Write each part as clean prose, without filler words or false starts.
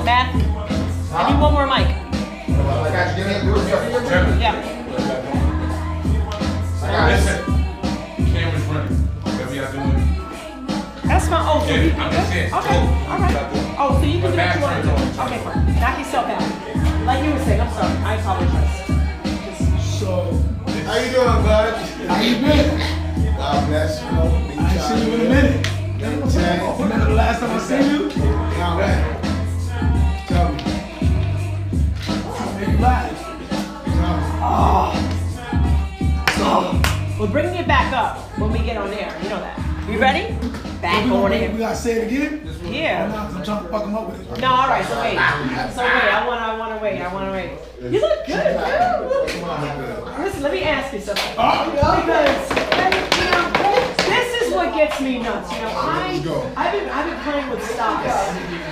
Matt, I need one more mic. Yeah. Listen, camera's running. Whatever y'all doing. That's my oath. Yeah, I'm just saying. Okay, alright. Oh, so you can do what you want to do. Okay, fine. Knock yourself out. Like you were saying, I'm sorry. I apologize. So, How you doing, bud? how you been? God bless you. I ain't seen you in a minute. Remember the last time I seen you? Now, man. Tell me. Make you laugh. We're bringing it back up when we get on air. You know that. You ready? Back on We air. gotta say it again? Yeah. I'm trying to fuck him up with it. No, all right. So wait. I want to wait. You look good, dude. Listen, let me ask you something. Because this is what gets me nuts. You know, I've been playing with stocks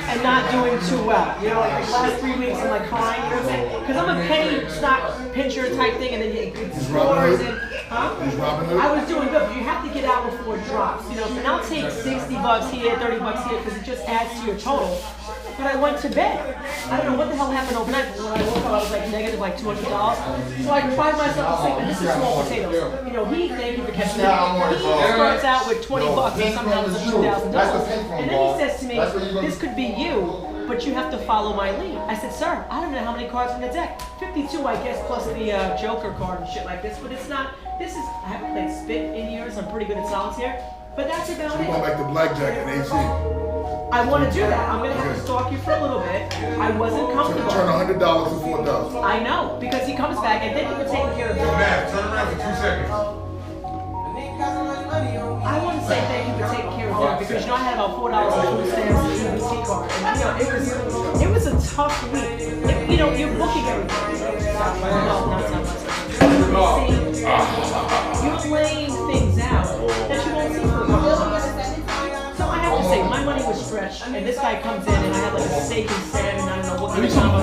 and not doing too well. You know, like the last 3 weeks I'm like crying. You know what I'm saying? Because I'm a penny stock pincher type thing, and then it scores and. Huh? I was doing good, but you have to get out before it drops. You know, and I'll take $60 here, $30 here, because it just adds to your total. But I went to bed. I don't know what the hell happened overnight, but when I woke up, I was like negative like $200. So I cried myself to sleep, and this is small potatoes. You know, thank you for catching that. He starts out with $20 and somehow it's $2,000. And then he says to me, this could be you, but you have to follow my lead. I said, sir, I don't know how many cards in the deck. 52, I guess, plus the Joker card and shit like this, but it's not, I haven't played spit in years, I'm pretty good at solitaire, but that's about it. Going back to blackjack and AC. I want to do that. I'm going to have to stalk you for a little bit. I wasn't comfortable. Turn $100 to $4,000. I know, because he comes back and then he was taking care of Yo, it. Matt, turn around for 2 seconds. I want to say thank you for taking care of dinner because you know I had about $4 in food stamps and EBT card. And you know, it was a tough week. You know, you're booking everything. You're laying things out that you won't see for a while. So I have to say, my money was stretched, and this guy comes in and I had like a steak and salmon, I don't know what kind of combo.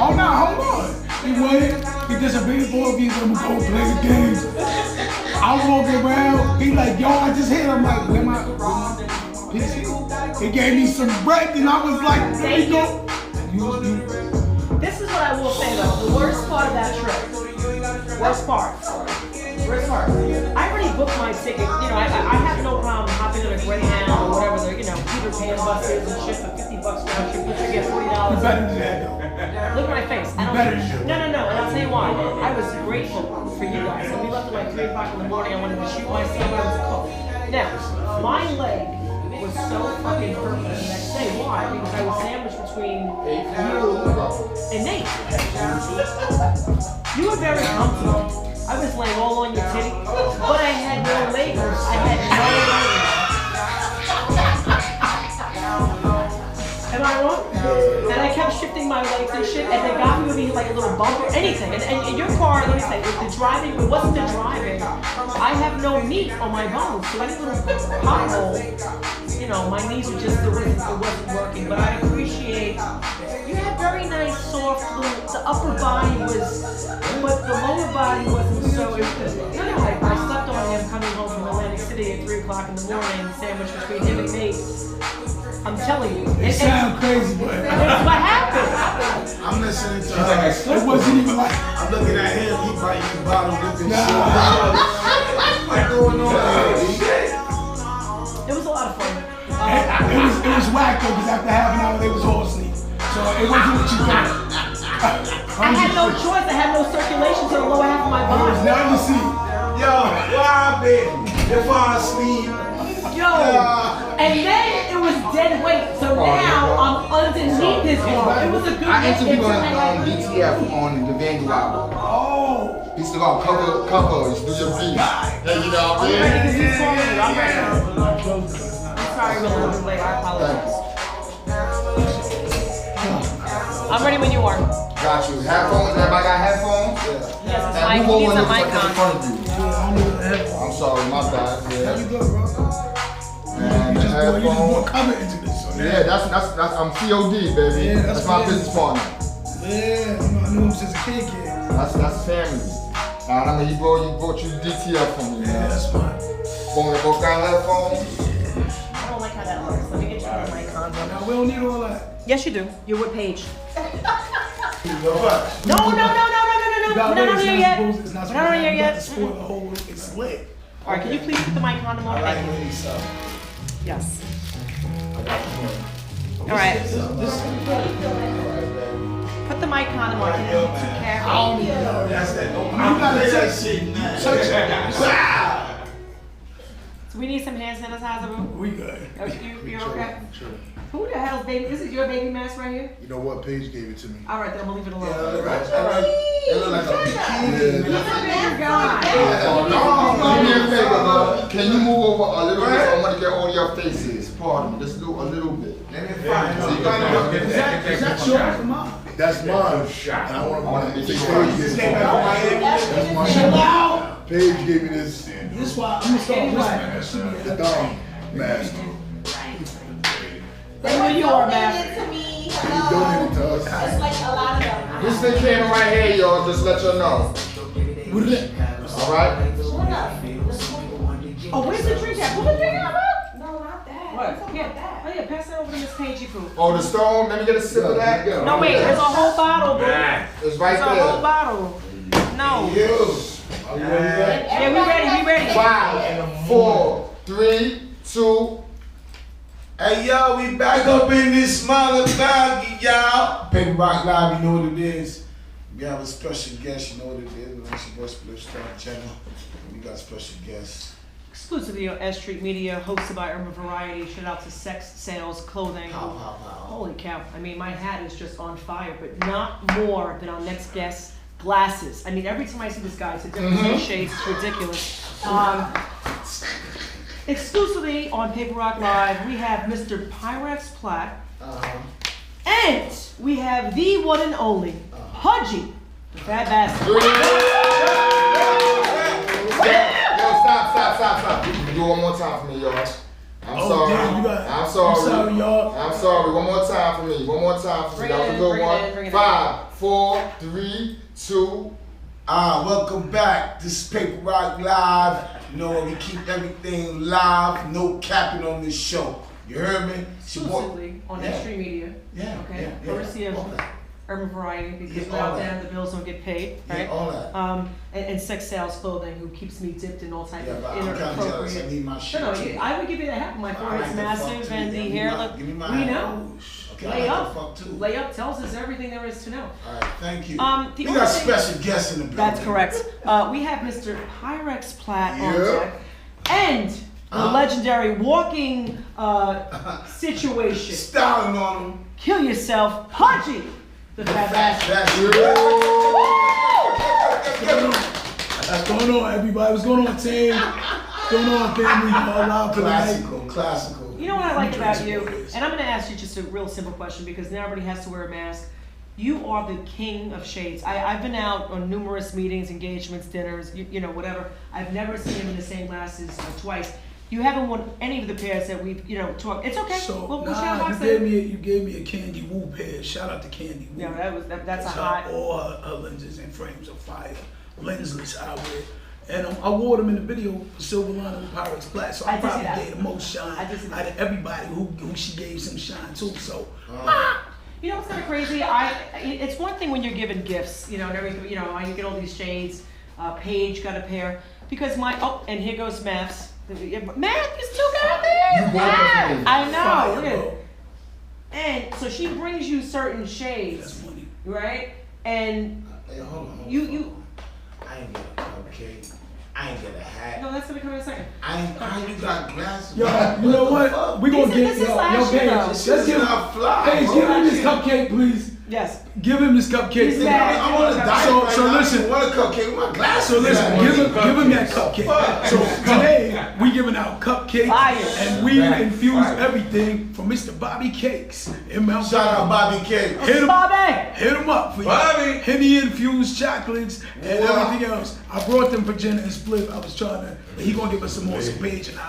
Oh no, hold on. He waited. He disappeared for a few. I'm gonna go play the games. I was walking around. He like, yo, I just hit. I'm like, where my PC? He gave me some bread, and I was like, there you go. This is what I will say though. The worst part of that trip. Worst part. I already booked my ticket. You know, I have no problem hopping on a Greyhound or whatever the, you know, Peter Pan buses and shit for $50 round trip, but you get $40. You better than that, though. Look at my face. I don't. No, and I'll tell you why. I was grateful for you guys. And we left at like 3 o'clock in the morning. I wanted to shoot my son. I was cooked. Now, my leg was so fucking perfect the next day. Why? Because I was sandwiched between you and Nate. You were very comfortable. I was laying all on your titty, but I had no labels. I had no labels. Am I wrong? And I kept shifting my legs and shit, and they got me with me like a little bump or anything. And your car, let me say, the driving, it wasn't the driving. I have no meat on my bones, so any little pothole, you know, my knees were just, it wasn't working. But I appreciate, you had very nice, soft, the upper body was, but the lower body wasn't so, I slept on him coming home from Atlantic City at 3 o'clock in the morning, sandwiched between him and Nate. I'm telling you. It sounds crazy, but it's what happened. I'm listening to it wasn't even like. I'm looking at him, he biting his bottle, whipping shit. What's going on here? It was a lot of fun. It was whack though, because after half an hour they was all asleep. So it wasn't what you thought. I had no choice. I had no circulation to the lower half of my body. There was nothing to see. Yo, where I been? If I asleep. Yo, and then it was dead weight. So now I'm underneath his arm. It was a good. I interviewed on DTF on the Vanguard album. Oh. He used to go cover, do your beats. Yeah, you know what I mean? I'm ready to do something. I'm ready. I'm sorry, we're a little bit late. I apologize. I'm ready when you are. Got you. Headphones? Everybody got headphones? Yes, it's my. He needs a mic on. I'm sorry, my bad. Yeah. You good, bro? And you just headphones. brought cover into this. So Yeah, that's I'm COD, baby. Yeah, that's my business partner. Yeah, I knew him since a kid. That's family. And I mean, he brought you DTF for me. Yeah, that's fine. Both got headphones. I don't like how that looks. Let me get you on the mic on. Nah, we don't need all that. Yes, you do. You're with Paige. What? No. We're not on here yet. It's not We're not on here yet. spoil the whole. It's lit. All right, can you please put the mic on the more? I like when he's up. Yes. All right. Put the mic on the more. Can you take care of me? That's that. You gotta Play that touch- shit now. touch it. Wow. So we need some hand sanitizer, boo. We good. You okay? Who the hell's baby? This is your baby mask right here? You know what? Paige gave it to me. All right, then I'm gonna leave it alone. Yeah, it look like a bikini. He's a big guy. Do me a favor, love. Can you move over a little bit? I want to get all your faces. Pardon me. Just do a little bit. Let me find So you out. got Is that yours or mine? That's mine. And I want to This Paige gave This it came to back from me. Miami. That's Chill mine. out. Paige gave me this, This why I'm gonna start whispering. the Dom mask. They were your mask. Donated to me. He Hello. donated to us. It's like a lot of them. This thing came right here, y'all. Just let you know. What is it? All right? Shut up. Oh, where's the drink at? Pull the drink out, bro. No, not that. What? I'm talking Yeah. about that. Oh yeah, pass that over to Miss Paigey, poo. Oh, the stone. Let me get a sip of that. No, wait, there's a whole bottle, bro. It's right There's a whole there. bottle. No. You. Are you ready yet? Yeah, we ready. 5, 4, 3, 2. Hey yo, we back up in this motherfucker, y'all. Paper Rock Live, you know what it is. We have a special guest, you know what it is. It's your boy Split Star Jenna. We got special guests. Exclusively on S Street Media, hosted by Urban Variety. Shout out to Sex Sales Clothing. Pow, pow, pow. Holy cow. I mean, my hat is just on fire, but not more than our next guest, glasses. I mean, every time I see this guy, it's a different shades. It's ridiculous. Exclusively on Paper Rock Live, we have Mr. Pyrex Plat. And we have the one and only PUDGEE the Phat Bastard. Yo, stop. Do one more time for me, y'all. I'm Oh, sorry. damn, you got it. I'm sorry. I'm sorry, y'all. I'm sorry. One more time for me. One more time for me. Bring That it was a in, good bring it one. in, bring it in. 5, 4, 3, 2. Welcome back. This is Paper Rock Live. You know what? We keep everything live, no capping on this show. You heard me? It's your boy- Exclusively on Yeah. S Street Media. Yeah, Okay. yeah, Courtesy of all that. Urban Variety, because Yeah, without all that. them the bills don't get paid, Yeah, right? all that. And Sex Sales Clothing, who keeps me dipped in all type Yeah, of but I'm kind of jealous. I inappropriate. need my shit. No, too. I would give you the hat. My forehead's like the fuck massive, too. and the Give me hair my- look. give me my We hat. know. Okay, Lay I like up. the fuck too. Layup tells us everything there is to know. All right, thank you. The We only got thing- special guests in the building. That's correct. We have Mr. Pyrex Plat on Yeah. deck, and the legendary walking situation. Styling on them. Kill yourself, PUDGEE the Phat Bastard. That's What's going on, everybody? What's going on, team? What's going on, family? Live tonight. classical. You know what I like about you? Boys. And I'm going to ask you just a real simple question because now everybody has to wear a mask. You are the king of shades. I've been out on numerous meetings, engagements, dinners, you know, whatever. I've never seen him in the same glasses twice. You haven't worn any of the pairs that we've, talked. It's okay. So, we'll shout nah, box you gave me a Candy Woo pair. Shout out to Candy Woo. Yeah, that's a It's hot. all her lenses and frames of fire. Lensless I wear. And I wore them in the video for Silver Lining with Pyrex Plat, so I I did see probably that. gave the most shine I did see out that. of everybody who she gave some shine to. So You know what's kind of crazy? It's one thing when you're given gifts, and everything, you get all these shades. Paige got a pair because and here goes Maths. Math, you still got You this? bought them for me. I know. fire, Look at bro. it. And so she brings you certain shades, That's money. right? And Hey, hold on. you. I ain't get a cupcake. I ain't get a hat. No, that's gonna come in a second. How you got glasses? Yo, you know what? We gonna This is last year, Paige, though. let's This give is not fly. Paige, bro. give him this cupcake, please. Yes. Give him this cupcake. He's mad. I'm on a diet So- right so now. listen. I don't want a cupcake with my glasses. So listen, on. give him that cupcake. So today we giving out cupcakes Fire. and we infuse everything from Mr. Bobby Cakes in Mount Shout out Bobby. Bobby K. Hit him, Bobby. hit him up for you. Bobby. Henny infused chocolates and Wow. everything else. I brought them for Jenna and Split. I was trying to. He gonna give us some more some Paige and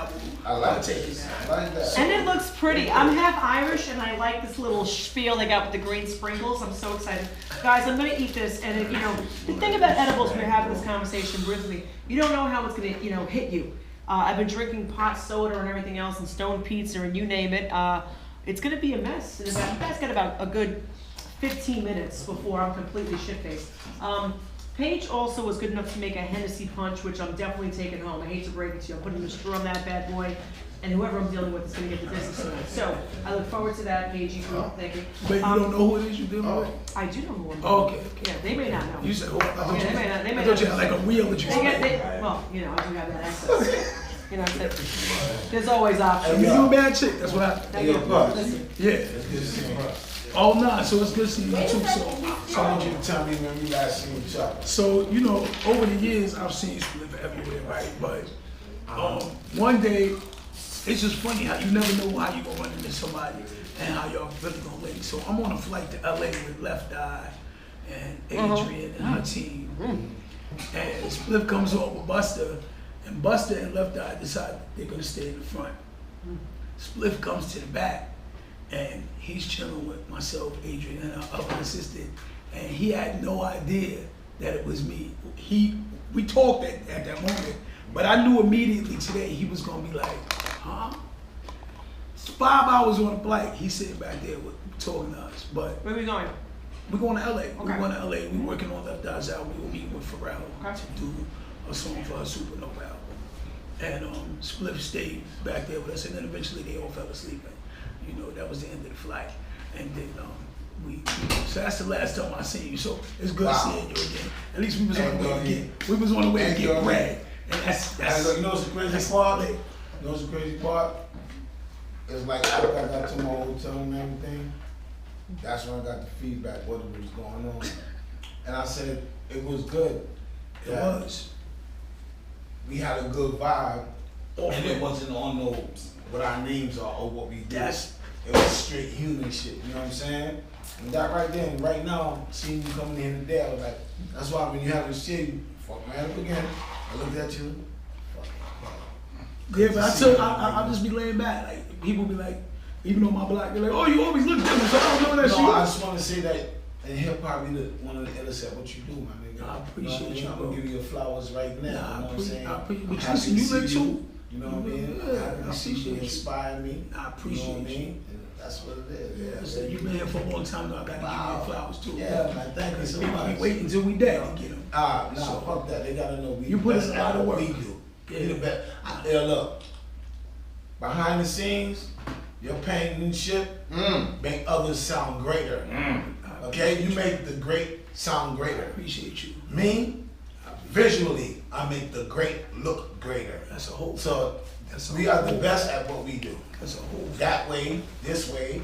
I like take it. it. I like that. And it looks pretty. I'm half Irish, and I like this little spiel they got with the green sprinkles. I'm so excited, guys. I'm gonna eat this, and the thing about edibles, when we're having this conversation briefly, you don't know how it's gonna, hit you. I've been drinking pot soda and everything else, and stone pizza, and you name it. it's gonna be a mess. And about, you guys got about a good 15 minutes before I'm completely shit-faced. Paige also was good enough to make a Hennessy punch, which I'm definitely taking home. I hate to break it to you. I'm putting the straw on that bad boy, and whoever I'm dealing with is going to get the business tonight. So I look forward to that, Paige. Thank you. But you don't know who it is you're dealing with? I do know who I'm Oh, okay. Yeah, they may not know. You said, oh, I thought Yeah, they may not. They may I thought you not. had like a wheel that you Well, you know, I do have that access. You know, there's always options. You a bad chick, that's what happened. Thank you. Listen. Yeah. It's good seeing you. Oh, nah, so it's good seeing you too. So I want you to tell me when we last seen each other. So, you know, over the years, I've seen you live everywhere, right? But one day, it's just funny how you never know how you gonna run into somebody and how y'all really gonna link. So I'm on a flight to LA with Left Eye and Adrian and her team. And Spliff comes on with Buster, and Buster and Left Eye decide they're gonna stay in the front. Spliff comes to the back, and he's chilling with myself, Adrian, and our other assistant, and he had no idea that it was me. We talked at that moment, but I knew immediately today he was gonna be like, huh? It's 5 hours on the flight. He's sitting back there talking to us, but Where are we going? we're going to LA. Okay. We're going to LA. We're working on Left Eye's album. We'll meet with Pharrell Okay. to do a song for her Supernova album. And Spliff stayed back there with us, and then eventually they all fell asleep. And, you know, that was the end of the flight. And then so that's the last time I seen you. So it's good seeing you again. At least we was on the way to get bread. And that's you know what's the crazy part? You know what's the crazy part? It's like after I got to my hotel and everything, that's when I got the feedback what was going on. And I said it was good. It was. We had a good vibe, and it wasn't on those what our names are or what we do. It was straight human shit, you know what I'm saying? And that right then, right now, seeing you coming in today, I was like, that's why when you have this shit, you fuck man up again. I looked at you, Yeah, but I'll just be laying back. Like people be like, even on my block, they're like, oh, you always look different. So I don't know that shit. No, I just want to say that, and hip hop be one of the illest at what you do, my nigga. I appreciate you, I'm bro. gonna give you your flowers right now. You know what I'm saying? But listen, you look too. You know what I mean? Yeah, I see appreciate you you. inspire me. I appreciate you. Know what I you. mean? And that's what it is. Yeah, so you've been here for a long time now. I gotta give you your flowers too. Yeah, man. Thank you so People much. be waiting until we dead to get them. No, fuck that. They gotta know we You put the in best a lot at of what work. we do. Yeah. We the best. Yeah, look. Behind the scenes, your penmanship make others sound greater. Okay? You make the great sound I greater. appreciate you. Me, visually, I make the great look greater. That's a whole. So we are the best at what we do. That's a whole. That way, this way,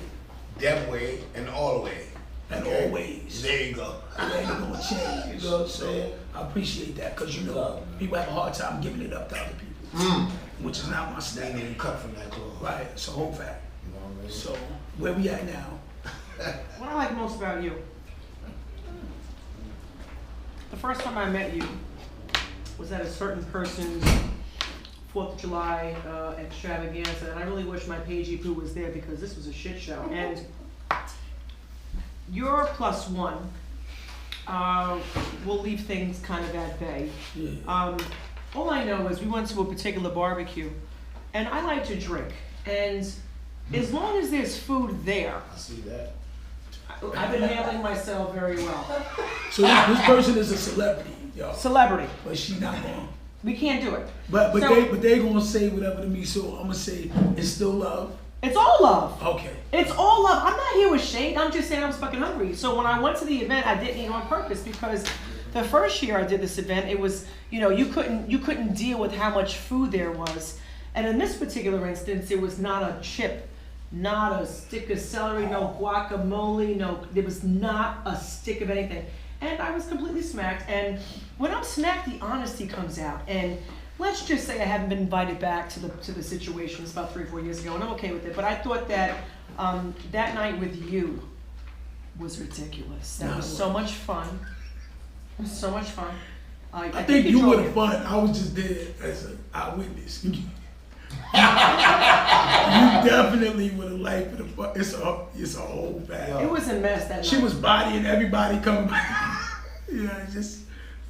that way, and all the way. And Okay? always. There you go. It ain't gonna change. You know what I'm saying? I appreciate that because you know people have a hard time giving it up to other people, which is not my They style. ain't even cut from that cloth. Right, it's a whole fact. You know what I mean? So where we at now? What I like most about you, the first time I met you was at a certain person's 4th of July extravaganza, and I really wish my Paigey Poo was there because this was a shit show. And your +1 will leave things kind of at bay. Yeah. All I know is we went to a particular barbecue, and I like to drink, and as long as there's food there, I see that. I've been handling myself very well. So this person is a celebrity, y'all. Celebrity. But she not gonna. We can't do it. But So- they gonna say whatever to me. So I'm gonna say it's still love. It's all love. Okay. It's all love. I'm not here with shade. I'm just saying I was fucking hungry. So when I went to the event, I didn't eat on purpose because the first year I did this event, it was, you know, you couldn't deal with how much food there was. And in this particular instance, it was not a chip, not a stick of celery, no guacamole, there was not a stick of anything. And I was completely smacked. And when I'm smacked, the honesty comes out. And let's just say I haven't been invited back to the situation. It's about 3 or 4 years ago, and I'm okay with it. But I thought that that night with you was ridiculous. That was so much fun. It was so much fun. I think you would have fun. I was just there as an eyewitness. You definitely would have liked the fun. It's a whole bag. It was a mess that night. She was bodying everybody coming by. Yeah,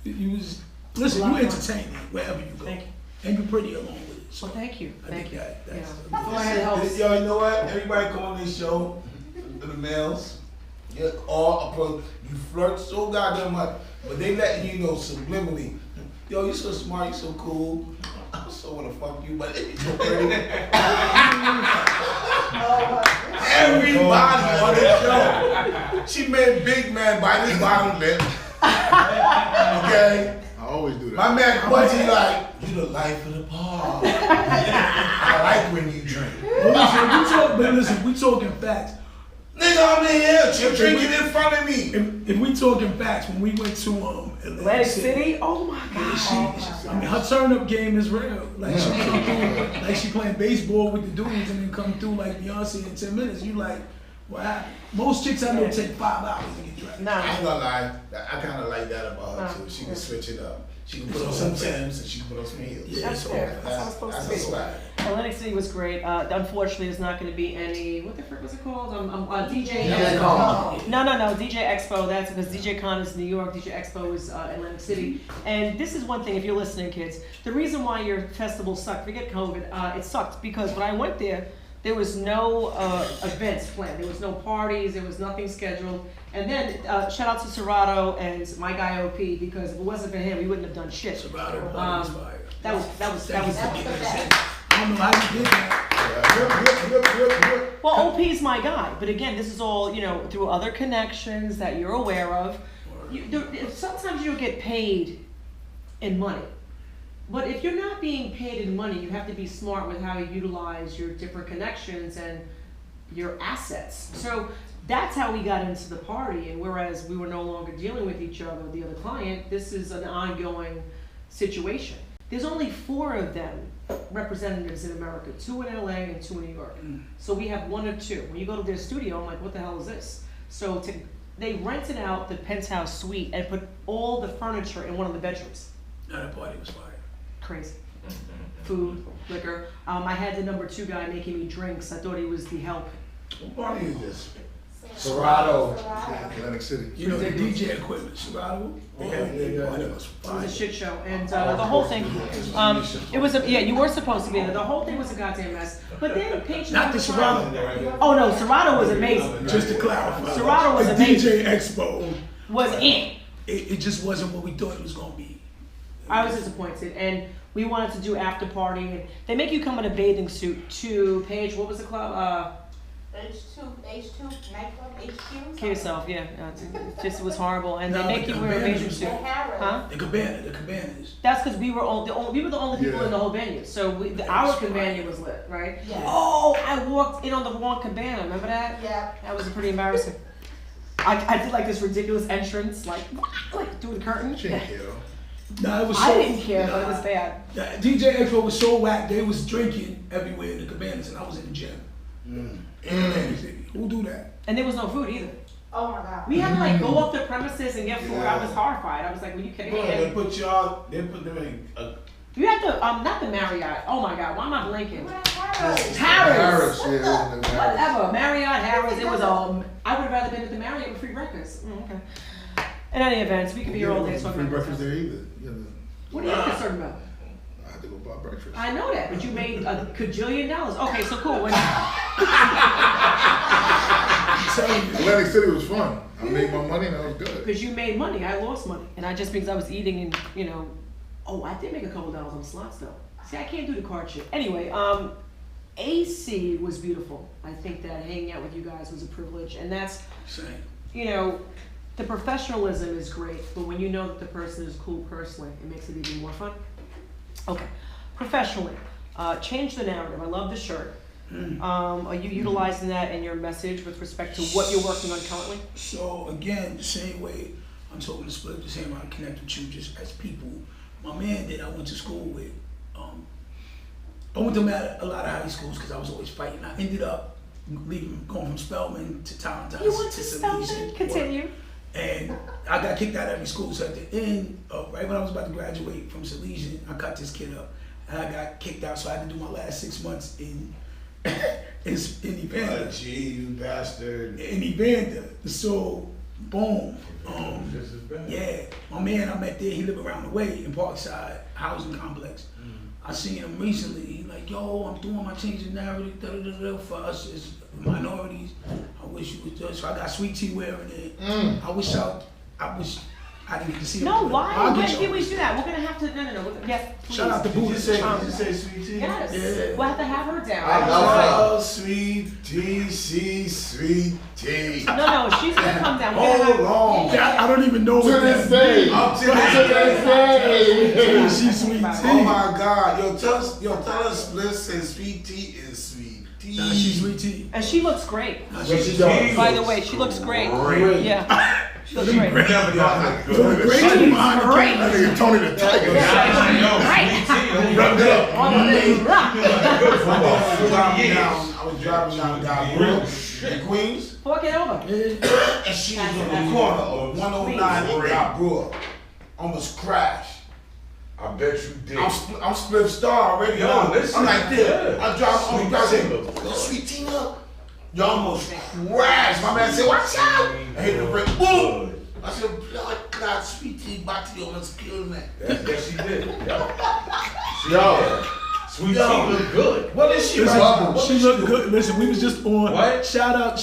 you was listen. You entertaining wherever you go, Thank you. and you're pretty along with it. So Well, thank you. I think Thank you. that's Yeah. Go ahead, helps. Yo, you know what? Everybody come on this show, the males, you're all approach. You flirt so goddamn much, but they letting you know subliminally. Yo, you so smart, you so cool. I so wanna fuck you, but you so pretty. Everybody on this show. She made big man bite his bottom lip. Okay? I always do that. My man Budgie like, you the life of the party. I like when you drink. Listen, we talking facts. Nigga, I'm in here, you're drinking in front of me. If we talking facts, when we went to Atlantic City? Oh my yeah, gosh. I mean, her turn-up game is real. Like she come through, like she playing baseball with the dudes and then come through like Beyonce in 10 minutes. You like, what happened? Most chicks I know take 5 hours to get dressed. Nah. I ain't gonna lie, I kinda like that about her too. She can switch it up. She can put on some Timbs and she can put on some heels. Yeah, That's so fair. That's how it's supposed That's to a be. swag. Atlantic City was great. Unfortunately, there's not going to be any. What the frick was it called? DJ. DJ Con. No, DJ Expo. That's because DJ Con is New York. DJ Expo is Atlantic City. And this is one thing. If you're listening, kids, the reason why your festival sucked. Forget COVID. It sucked because when I went there, there was no events planned. There was no parties. There was nothing scheduled. And then shout out to Serato and my guy OP because if it wasn't for him, we wouldn't have done shit. Serato was fire. That was I don't know how you did that. Well, OP's my guy, but again, this is all, through other connections that you're aware of. Sometimes you don't get paid in money. But if you're not being paid in money, you have to be smart with how you utilize your different connections and your assets. So that's how we got into the party, and whereas we were no longer dealing with each other, the other client, this is an ongoing situation. There's only 4 of them representatives in America, 2 in LA and 2 in New York. So we have 1 or 2. When you go to their studio, I'm like, what the hell is this? So they rented out the penthouse suite and put all the furniture in one of the bedrooms. That party was fire. Crazy. Food, liquor. I had the number 2 guy making me drinks. I thought he was the help. What party is this? Serato. Atlantic City. You know, the DJ equipment, Serato. It was It was fire. a shit show, and the whole thing, it was you were supposed to be there. The whole thing was a goddamn mess. But then Paige. Not the Serato. Oh no, Serato was amazing. Just to clarify. Serato was the amazing. DJ Expo. Was in. It just wasn't what we thought it was gonna be. I was disappointed, and we wanted to do after party. And they make you come in a bathing suit to Paige. What was the club? H2 nightclub, HQ. Kill yourself, yeah. It was horrible, and No, they make you wear a bathing suit. Huh? The cabanas. That's because we were the only people Yeah. in the whole venue. So our cabana was lit, right? Yeah. Oh, I walked in on the wrong cabana. Remember that? Yeah. That was pretty embarrassing. I did like this ridiculous entrance, like through the curtain. She ain't care though. Nah, it was so. I didn't care, but it was bad. DJ Expo was so whack. They was drinking everywhere in the cabanas, and I was in the gym. In Atlantic City. Who do that? And there was no food either. Oh my God. We had to like go off the premises and get food. I was horrified. I was like, "Were you kidding me?" Bro, they put them in You had to not the Marriott. Oh my God, why am I blinking? Harris. Harris. Yeah, it was in the Harris. Whatever, Marriott, Harris. It was all. I would have rather been at the Marriott with free breakfast. Okay. In any event, we could be here all day talking Free about breakfast this. there either. You know, What are you concerned about? I had to go buy breakfast. I know that, but you made a cajillion dollars. Okay, so cool. When, Atlantic City was fun. I made my money and that was good. because you made money, I lost money, and I just because I was eating and oh, I did make a couple dollars on slots though. See, I can't do the card shit. Anyway, AC was beautiful. I think that hanging out with you guys was a privilege, and that's Same. the professionalism is great, but when you know that the person is cool personally, it makes it even more fun. Okay, professionally, change the narrative. I love the shirt. Are you utilizing that in your message with respect to what you're working on currently? So again, the same way I'm talking to Split, the same way I connect with you just as people. My man that I went to school with, I went to a lot of high schools because I was always fighting. I ended up going from Spelman to Tarleton. You went to Spelman? Continue. And I got kicked out of every school. So at the end, right when I was about to graduate from Salesian, I cut this kid up. And I got kicked out, so I had to do my last 6 months in Evander. Gee, you bastard. In Evander. So, boom. Yeah, my man I met there, he lived around the way in Parkside Housing Complex. I seen him recently. He like, yo, I'm doing my changing narrative for us as minorities. I wish you was just. So I got Sweet Tea wearing it. I wish I didn't get to see him. No, why? I'll When get can you. we do that? We're gonna have to. No. Yes, please. Shout out to Boo. Did you say Sweet Tea? Yes. Yeah. We'll have to have her down. I love Oh, Sweet Tea, Sweet Tea. No, she's gonna come down. We're Hold gonna have- on. I don't even know To what this that day. Up to To this day. She's Sweet Tea. Oh my God. Yo, tell us Bliss says Sweet Tea is Sweet Tea. Nah, she's Sweet Tea. And she looks great. What she does? By the way, she looks great. Great. Yeah. She looks great. Great Great. That nigga Tony the Tiger. I was driving down Godbrook in Queens, Walk it over. and she was on the corner of 109 and Godbrook. Almost crashed. I bet you did. I'm split star already. Yo, listen. I'm like this. Yeah. I drive on the guy saying, yo, Sweet Tea up. You almost crashed. My man said, watch out. I hit the brake. Boom. I said, blood clot, Sweet Tea, Bati almost killed me. Yes, she did. Yo. Sweet Yo. Tea look good. What is she Listen, right now? she looked good. Listen, we was just on. What? Shout out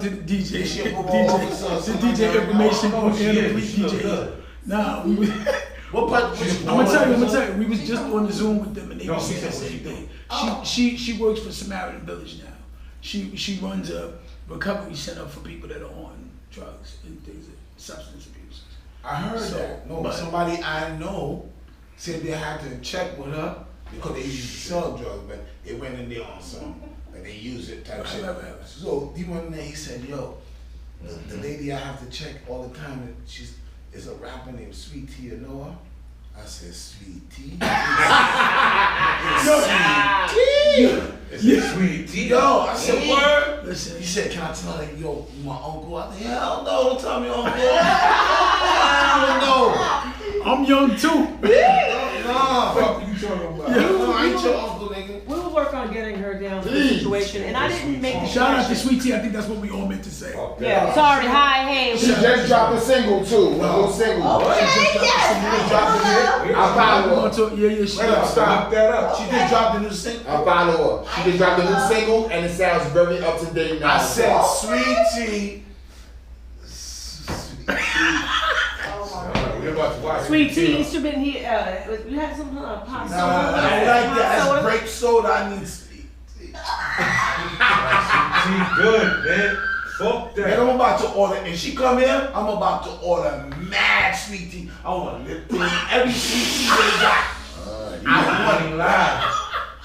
to the DJ. Is she a The football officer or DJ something DJ like that? information Oh, on she and the is. complete She look DJ. good. Nah, we was. What part? I'm gonna tell you. We was just on the Zoom with them, and they No, were she saying the said what same she thing. Oh. She works for Samaritan Village now. She runs a recovery center for people that are on drugs and things, substance abuse. I heard So, that. No, but- somebody I know said they had to check with her because they used to sell drugs, but they went in there on some, and they used it type shit. Right. So he went in there, he said, yo, the lady I have to check all the time, is a rapper named Sweet Tea, you know her? I said, Sweet Tea? It's a Sweet Tea. Yo, I said, word? Listen, He said, can I tell her, yo, my uncle? I said, hell no, don't tell me uncle. Hell no. I'm young too. No. What you talking about? No, I ain't your uncle, nigga. We'll work on getting her down for the Please. situation. And I didn't make the Shout out to connection. Sweet Tea. I think that's what we all meant to say. Yeah, sorry, hi, hey. She just dropped a single too. A little single. I follow her. Yeah, Wait shit. up, stop. Look that up. She just dropped a new single. I follow her. She just dropped a new single and it sounds very up to date now. I said, Sweet Tea. We're about to watch Sweet it. tea, Easter been here. You had some pop I soda. don't like that. Soda. That's grape soda. I need Sweet Tea. She good, man. Fuck And that. I'm about to order, and she come here, I'm about to order mad Sweet Tea. I want Lipton, every Sweet Tea they got. I want it live.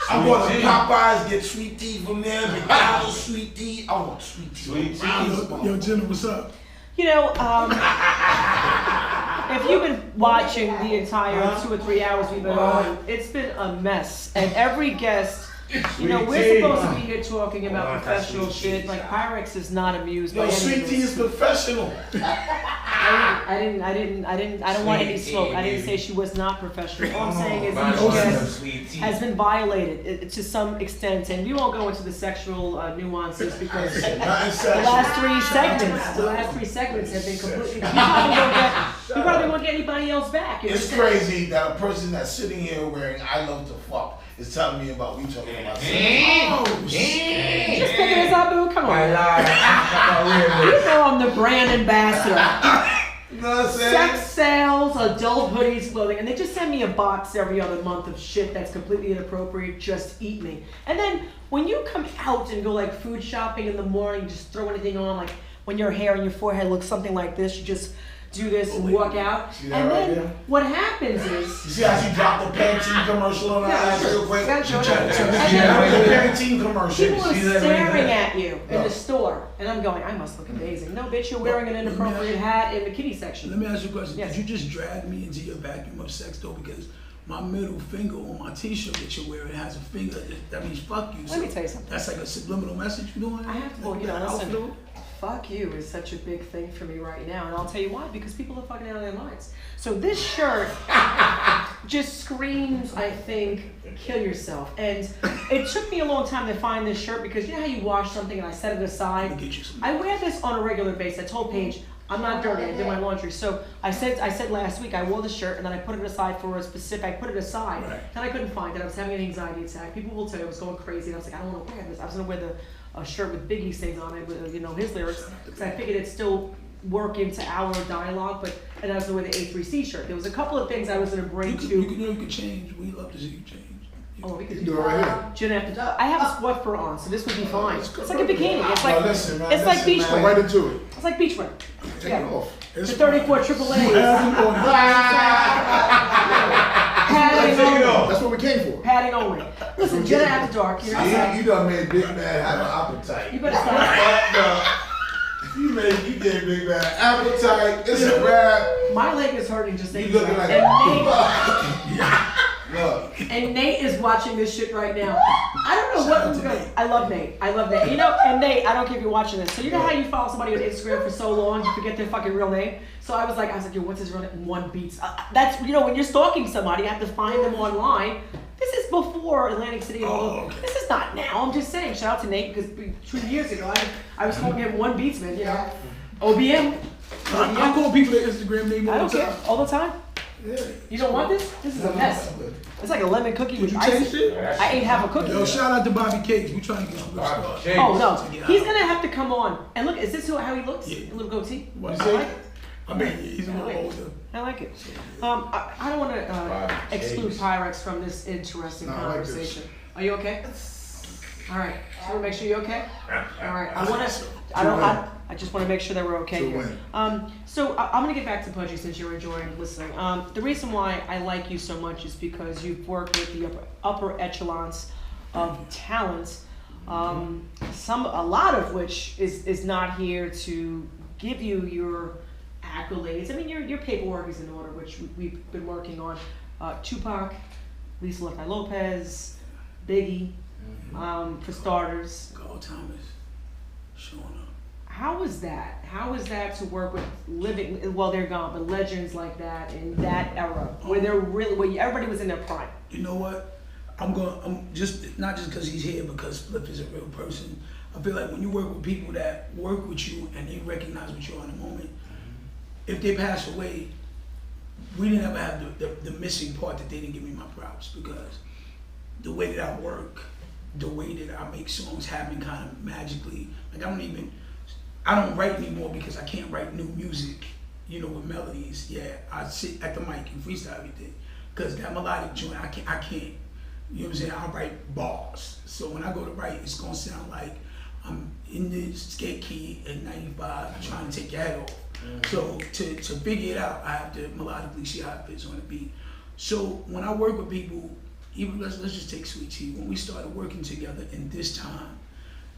I'm going to Sweet tea. Popeyes, get Sweet Tea from there, McDonald's Sweet Tea. I want Sweet Tea. Sweet tea. Yo, Jenna, what's up? You know, if you've been watching the entire 2 or 3 hours we've been on, it's been a mess. And every guest, you know, we're supposed to be here talking about professional shit. Like Pyrex is not amused by Yo, any of Sweet Tea this. is professional. I don't want any smoke. I didn't say she was not professional. All I'm saying is each guest has been violated to some extent, and we won't go into the sexual nuances because the last three segments have been completely. You probably won't get anybody else back. It's crazy that a person that's sitting here wearing "I love to fuck" is telling me about we talking about sex. Oh, shit. Just picking us up, dude. Come on. You know I'm the brand ambassador. You know what I'm saying? Sex sales, adult hoodies, clothing, and they just send me a box every other month of shit that's completely inappropriate. Just eat me. And then when you come out and go like food shopping in the morning, you just throw anything on, like when your hair and your forehead looks something like this, you just do this and walk out. See that And right then there? what happens is. You see how she dropped the Pantene commercial on her ass real quick? Gotta show She that. dropped And the then Pantene commercial. people are See that right staring there? at you in the store, and I'm going, I must look amazing. No, bitch, you're wearing an inappropriate hat in the kiddie section. Let me ask you a question. Yes. Did you just drag me into your vacuum of sex though? Because my middle finger on my t-shirt that you're wearing has a finger that means fuck you. Let me tell you something. That's like a subliminal message you're doing? I have to, well, you know, listen, fuck you is such a big thing for me right now, and I'll tell you why, because people are fucking out of their minds. So this shirt just screams, I think, kill yourself. And it took me a long time to find this shirt because you know how you wash something and I set it aside? Let me get you some. I wear this on a regular basis. I told Paige, I'm not dirty. I did my laundry. So I said last week I wore the shirt and then I put it aside for a specific. I put it aside. Right. Then I couldn't find it. I was having an anxiety attack. People will tell you I was going crazy. And I was like, I don't want to wear this. I was going to wear a shirt with Biggie's things on it, with his lyrics, because I figured it'd still work into our dialogue. And I was going to wear the A3C shirt. There was a couple of things I was going to bring to. You can change. We love to see you change. Oh, we could Do it right here. Jen, after I have a sport fur on, so this would be fine. It's like a bikini. It's like No, listen, man, it's like listen, beach man. Go wear. right into it. It's like beach wear. Take it off. The 34 AAA. Padding only. That's what we came for. Padding only. Listen, Jenna after dark. You're outside. You done made Big Man have an appetite. You better stop. You gave Big Man appetite. It's a wrap. My leg is hurting just You thinking looking about like it. Look. And Nate is watching this shit right now. I don't know what was going. I love Nate. And Nate, I don't care if you're watching this. So you know how you follow somebody on Instagram for so long, you forget their fucking real name. So I was like, yo, what's his real name? One Beats. That's when you're stalking somebody, you have to find them online. This is before Atlantic City. Okay. This is not now. I'm just saying. Shout out to Nate because 2 years ago I was calling him One Beatsman. OBM. I call people their Instagram name I all don't the care. time. All the time. Yeah. You don't want this? This is a mess. It's like a lemon cookie Did with you ice. taste it? I ate half a cookie. Yo, shout out to Bobby Cakes. We trying to get some good stuff. Oh no, he's gonna have to come on. And look, is this how he looks? Yeah. A little goatee. What I you like say? it. I mean, he's a little older. I like it. I don't want to exclude Pyrex from this interesting No, I like this. conversation. Are you okay? All right. Just want to make sure you're okay. All right. I just want to make sure that we're okay To here. win. So I'm gonna get back to PUDGEE since you're enjoying listening. The reason why I like you so much is because you've worked with the upper echelons of talent. A lot of which is not here to give you your accolades. I mean, your paperwork is in order, which we've been working on. Tupac, Lisa Lopez, Biggie, for starters. Carl Thomas showing up. How is that? How is that to work with they're gone, but legends like that in that era where everybody was in their prime? You know what? I'm just not just because he's here, because Flip is a real person. I feel like when you work with people that work with you and they recognize what you are in a moment, if they pass away, we didn't ever have the missing part that they didn't give me my props, because the way that I work, the way that I make songs happen kind of magically. Like I don't write anymore because I can't write new music, with melodies. Yeah, I sit at the mic and freestyle everything, because that melodic joint, I can't, you know what I'm saying? I write bars. So when I go to write, it's gonna sound like I'm in the skate key at 95 trying to take your head off. So to figure it out, I have to melodically see how it fits on the beat. So when I work with people, even let's just take Sweet Tea. When we started working together, and this time,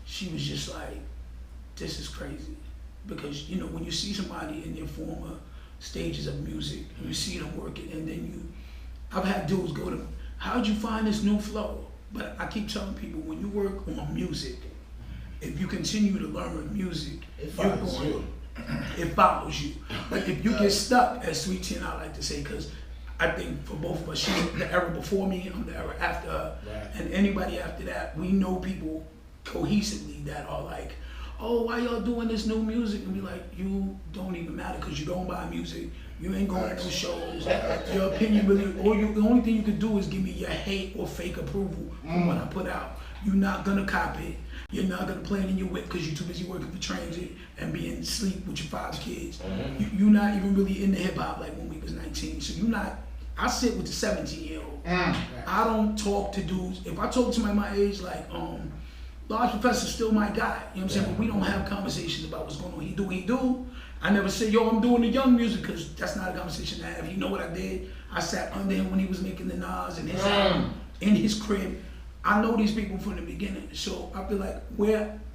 she was just like, this is crazy. Because when you see somebody in their former stages of music, and you see them working, and then I've had dudes go to me, how'd you find this new flow? But I keep telling people, when you work on music, if you continue to learn music, It follows you. It follows you. But if you get stuck, as Sweet Tea and I like to say, because I think for both of us, she's the era before me, I'm the era after her. Right. And anybody after that, we know people cohesively that are like, oh, why y'all doing this new music? And we like, you don't even matter, because you don't buy music, you ain't going to no shows, your opinion really, the only thing you can do is give me your hate or fake approval from what I put out. You're not gonna copy it. You're not gonna play it in your whip because you're too busy working for transit and being asleep with your 5 kids. You're not even really into hip hop like when we was 19. So I sit with the 17-year-old. I don't talk to dudes. If I talk to somebody my age, like, Large Professor's still my guy, you know what I'm saying? But we don't have conversations about what's going on. He do what he do. I never say, yo, I'm doing the young music, because that's not a conversation I have. You know what I did? I sat under him when he was making the Nas and his album in his crib. I know these people from the beginning. So I feel like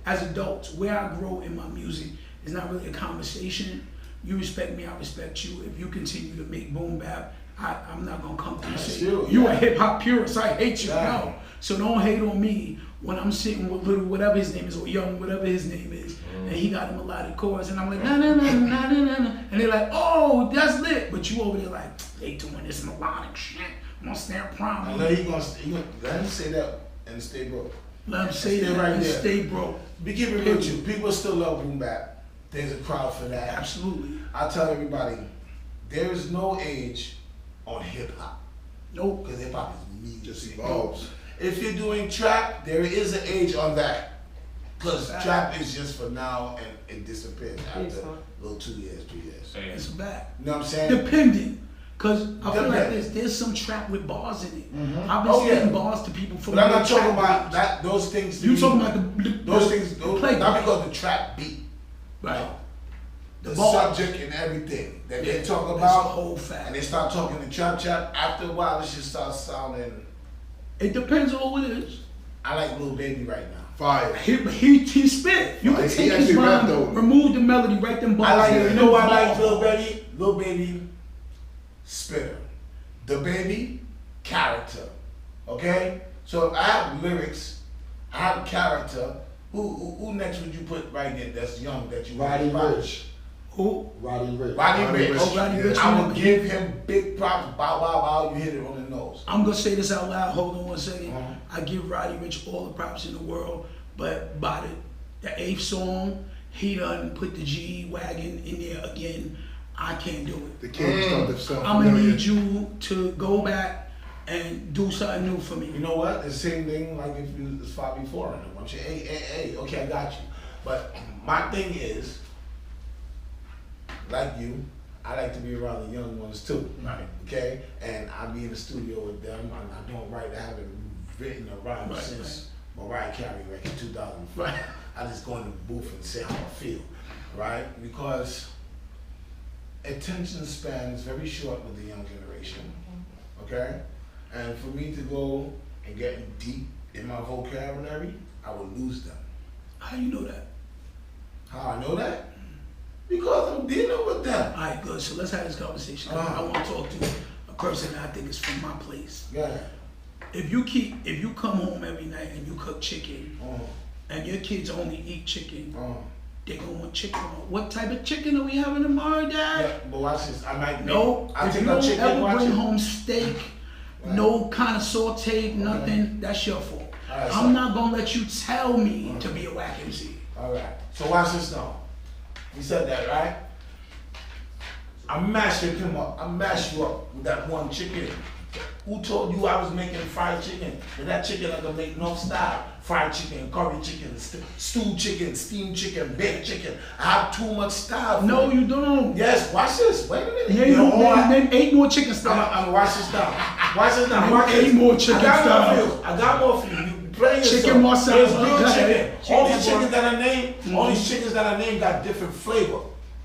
as adults, where I grow in my music is not really a conversation. You respect me, I respect you. If you continue to make boom bap, I'm not gonna come through and say, you a hip hop purist, I hate you. No. So don't hate on me when I'm sitting with little whatever his name is, or young whatever his name is, and he got a melodic chorus, and I'm like, nah, nah, nah, nah, nah, nah, nah. And they're like, oh, that's lit. But you over there like, they doing this melodic shit. I'm gonna stand prom. I know he gonna let him say that and stay broke. Let him say that right and there. stay broke. Be keeping it with you. People still love boom bap. There's a crowd for that. Absolutely. I tell everybody, there is no age on hip hop. Nope. Because hip hop is music. Just evolves. If you're doing trap, there is an age on that. Because trap is just for now and it disappears after a little 2 years, 3 years. It's back. You know what I'm saying? Depending. Because I feel like there's some trap with bars in it. I've been spitting bars to people from But I'm not talking about that, those things. You talking about those things, not because the trap beat. Right. The subject and everything that they talk about. That's a whole fact. And they start talking the trap. After a while, it just starts sounding. It depends on who it is. I like Lil Baby right now. Fire. He spit. You can take his rhyme, remove the melody, write them bars. I like, you know what I like Lil Baby? Lil Baby, spitter. The Baby, character. Okay? So if I have lyrics, I have character. Who next would you put right there that's young that you Roddy Ricch. Who? Roddy Ricch. Roddy Ricch. Oh, Roddy Ricch. I will give him big props. Bow, bow, bow. You hit it on the nose. I'm gonna say this out loud. Hold on one second. I give Roddy Ricch all the props in the world, but by the 8th song, he done put the G wagon in there again. I can't do it. The kid started to sound I'm gonna familiar. need you to go back and do something new for me. You know what? The same thing like if you was 5 before and a bunch of hey, okay, I got you. But my thing is, like you, I like to be around the young ones too. Right. Okay? And I be in the studio with them. I don't write, I haven't written a rhyme since Mariah Carey record 2005. Right. I just go in the booth and say how I feel. Right? Because attention span is very short with the young generation. Okay? And for me to go and get deep in my vocabulary, I would lose them. How you know that? How I know that? Because I'm dealing with them. All right, good. So let's have this conversation. I want to talk to a person that I think is from my place. Yeah. If you come home every night and you cook chicken, and your kids only eat chicken, they gonna want chicken. What type of chicken are we having tomorrow, Dad? Yeah, but watch this. I might No. I If take you a don't chicken. ever Watch bring it. home steak, no kind of sauteed, nothing, that's your fault. Alright, I'm so- not gonna let you tell me to be a whack MC. All right. So watch this now. You said that, right? I mash you up. I mash you up with that one chicken. Who told you I was making fried chicken? And that chicken I can make no style. Fried chicken, curry chicken, stewed chicken, steamed chicken, baked chicken. I have too much style. For No, it. you don't. Yes, watch this. Wait a minute. Name 8 more chicken styles. I'm watch this now. Watch this now. Name Watch 8 this. more chicken I got styles. more for you. I got more for you. You play yourself. Chicken marsala. There's real Okay. chicken. All these Chicken chickens that I named, all these chickens that I named got different flavor.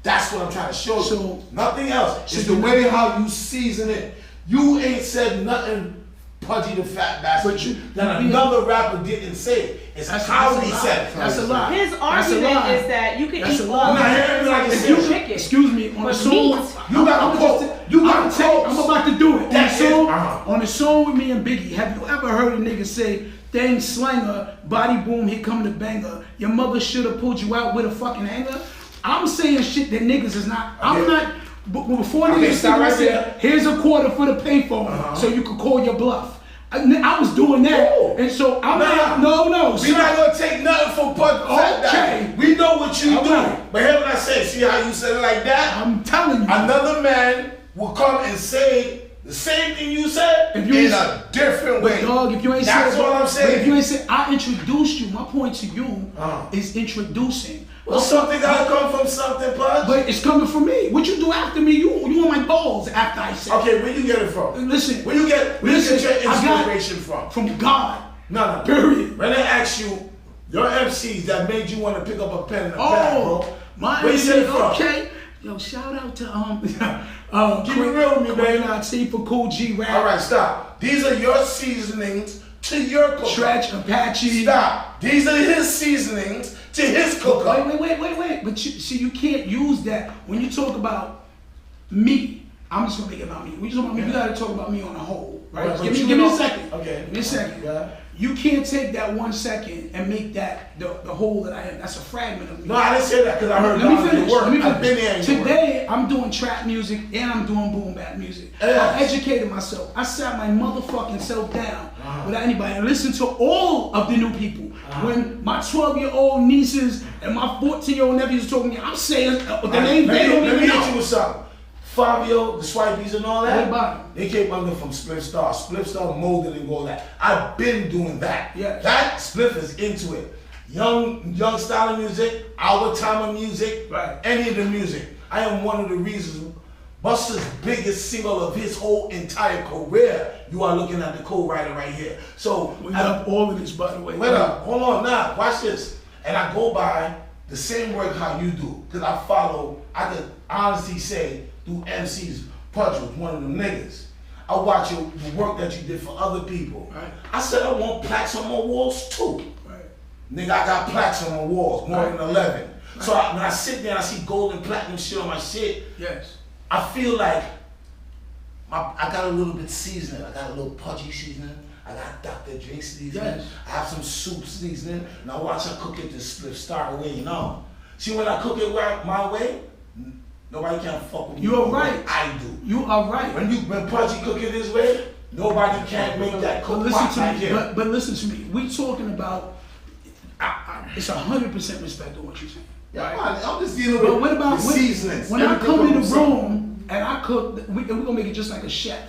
That's what I'm trying to show you. So- Nothing else. It's the way how you season it. You ain't said nothing, Pudgy the Fat Bastard, But you- that you- another rapper didn't say. It's how he said it. That's a lie. His That's a argument lie. is that you can That's eat a all lie. the Now, hear me like chicken. this. chicken. Excuse me, on the But song. meat. You got a quote. You got I'm a quote. about to do it. That's it. On the song with me and Biggie, have you ever heard a nigga say, "Dang slanger, body boom, here come the banger. Your mother should have pulled you out with a fucking hanger"? I'm saying shit that niggas is not. I'm Okay. not. But before Okay, niggas stop think I right said, there. "Here's a quarter for the payphone, so you could call your bluff." I was doing that, Ooh. and so I'm Nah. no. We're not gonna take nothing from Pudgy. Okay. We know what you All do. right. But hear what I say. See how you said it like that? I'm telling you. Another man will come and say the same thing you said If you in ain't- a different way. Dog, if you ain't That's said, what I'm saying. But if you ain't said, I introduced you. My point to you Uh-huh. is introducing. Well, something gotta come from something, Pudge. But it's coming from me. What you do after me? You on my balls after I say. Okay, where you get it from? Listen. Where you get your I got inspiration from? From God. No. Period. When they ask you, your MCs that made you want to pick up a pen and a pad, Oh, bro. my Where you get it from? Okay. Yo, shout out to Keep it real with me, baby. for Cool G Rap. All right, stop. These are your seasonings to your cooker. Stretch, Apache. Stop. These are his seasonings to his cooker. Wait. But you can't use that when you talk about me. I'm just gonna make it about me. When you talk about me, you gotta talk about me on the whole, right? Right, but Give you me a know- second. Okay. Give me a second. Yeah. You can't take that 1 second and make that the whole that I am. That's a fragment of me. No, I didn't say that because I heard Let me about finish. your work. Let me finish. I've been there. Today, I'm doing trap music and I'm doing boom bap music. Yes. I educated myself. I sat my motherfucking self down without anybody and listened to all of the new people. When my 12-year-old nieces and my 14-year-old nephews told me, I'm saying the name they don't Let even me hit you know. with something. Fabio, the Swipeys and all that, Everybody. they came under from Split Star. Split Star molded and all that. I've been doing that. Yes. That Split is into it. Young style of music, our time of music, Right. any of the music. I am one of the reasons Busta's biggest single of his whole entire career. You are looking at the co-writer right here. So We love all of this, by the way. wait up, hold on now, watch this. And I go by the same work how you do. Cause I could honestly say through MCs, PUDGEE was one of them niggas. I watch the work that you did for other people. Right. I said I want plaques on my walls too. Right. Nigga, I got plaques on my walls, more Right. than 11. So when I sit there and I see gold and platinum shit on my shit, Yes. I feel like I got a little bit seasoning. I got a little PUDGEE seasoning. I got Dr. Dre seasoning. Yes. I have some soup seasoning. And I watch her cook it the Split Star way, you know. See, when I cook it my way, nobody can fuck with me. You are right. I do. You are right. When PUDGEE cook it this way, nobody can make that But cook listen pot to right me. here. But listen to me. We talking about. It's 100% respect on what you're saying. Yeah, I'm just dealing But with what about the seasonings. when I Everything come in the goes room and I cook? We're gonna make it just like a chef.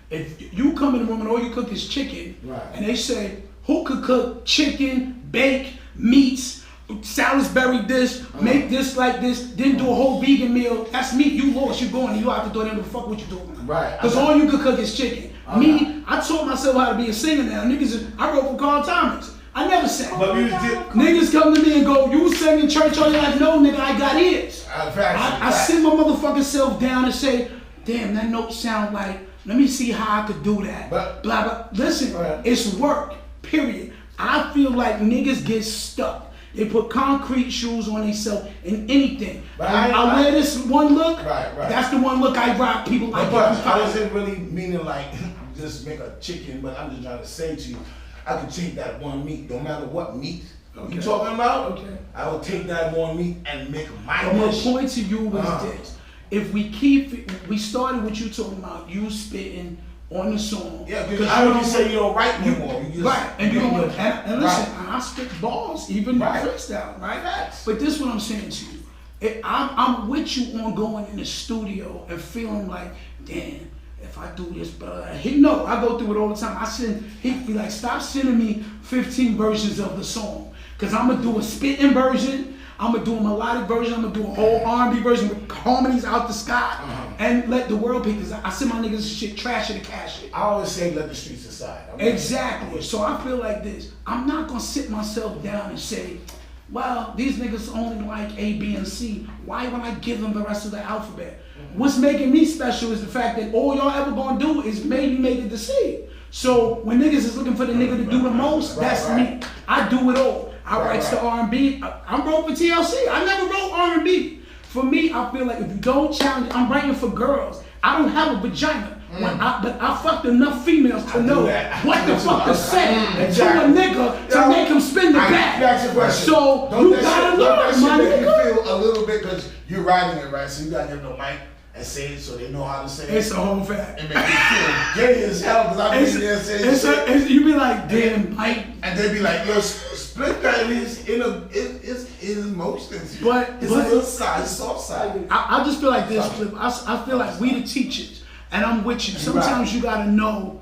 If you come in the room and all you cook is chicken, Right. and they say, who could cook chicken, bake, meats, Salisbury this, make this like this, then do a whole vegan meal, that's me. You lost, you going, you out the door, they don't fuck what you doing. Right. Because all you could cook is chicken. Me, I taught myself how to be a singer now. Niggas, I wrote for Carl Thomas. I never sang. But music. Niggas come to me and go, you sang in church all your life? No, nigga, I got ears. I sit my motherfucking self down and say, damn, that note sound like, let me see how I could do that. But- blah, blah. Listen, Right. it's work, period. I feel like niggas get stuck. They put concrete shoes on themselves in anything. But I wear this one look, Right. that's the one look I rock. People like But it. I wasn't really meaning like just make a chicken, but I'm just trying to say to you, I could take that one meat, no matter what meat you talking about. Okay. I will take that one meat and make my But my dish. point to you was this. If we we started with you talking about you spitting on the song. Yeah, because I already say you don't write no you- more. You just, Right, and you don't want, and listen, Right. I spit balls, even Right. freestyle, right? Facts. But this is what I'm saying to you. I'm with you on going in the studio and feeling like, damn, if I do this, I go through it all the time. He'd be like, stop sending me 15 versions of the song. Cause I'm gonna do a spitting version, I'm gonna do a melodic version, I'm gonna do a whole R&B version with harmonies out the sky, and let the world pick. Cause I send my niggas shit trash to cash it. I always say let the streets decide. Exactly. So I feel like this. I'm not gonna sit myself down and say, well, these niggas only like A, B, and C. Why would I give them the rest of the alphabet? What's making me special is the fact that all y'all ever gonna do is maybe make it to C. So when niggas is looking for the nigga to do the most, that's me. I do it all. I write the R&B. I wrote for TLC. I never wrote R&B. For me, I feel like if you don't challenge, I'm writing for girls. I don't have a vagina. But I fucked enough females to know what the fuck to say to a nigga to make him spin the back. That's your question. So you gotta learn, my Make you nigga. feel a little bit because you're writing it right, so you gotta give them the mic and say it so they know how to say it. It's a whole fact. And make you feel gay as hell because I've been there saying shit. You be like, damn, Mike. And they be like, yo, Split that is in emotions. But- it's a little side, soft side. I just feel like this, Flip. I feel like we the teachers, and I'm with you. Sometimes you gotta know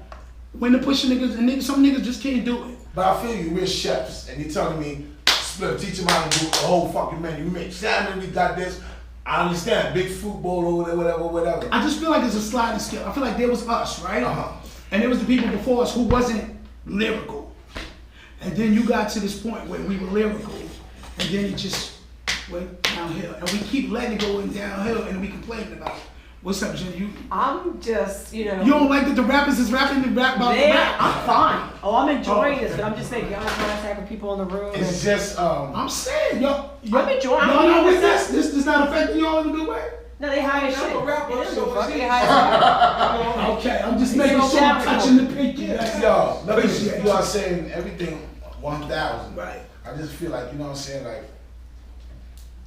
when to push niggas, and some niggas just can't do it. But I feel you, we're chefs, and you're telling me, Split, teach them how to do the whole fucking menu. We make salmon, we got this. I understand, big fruit bowl or whatever. I just feel like it's a sliding scale. I feel like there was us, right? Uh-huh. And there was the people before us who wasn't lyrical. And then you got to this point where we were lyrical, and then it just went downhill. And we keep letting it go downhill, and we complaining about it. What's up, Jen? I'm just, You don't like that the rappers is rapping the rap about the rap? I'm fine. Oh, I'm enjoying this, but I'm just saying, y'all nice having people in the room. It's just, I'm saying, yo, I'm enjoying. No, this not affecting y'all in a good way. No, they hire shit. I'm a rapper, They don't so give a fuck. it's They easy. hire Okay, I'm just He's making no sure I'm capital. touching the pinky. That's Yo, let me, Appreciate you are saying everything 1,000. Right. I just feel like, you know what I'm saying, like,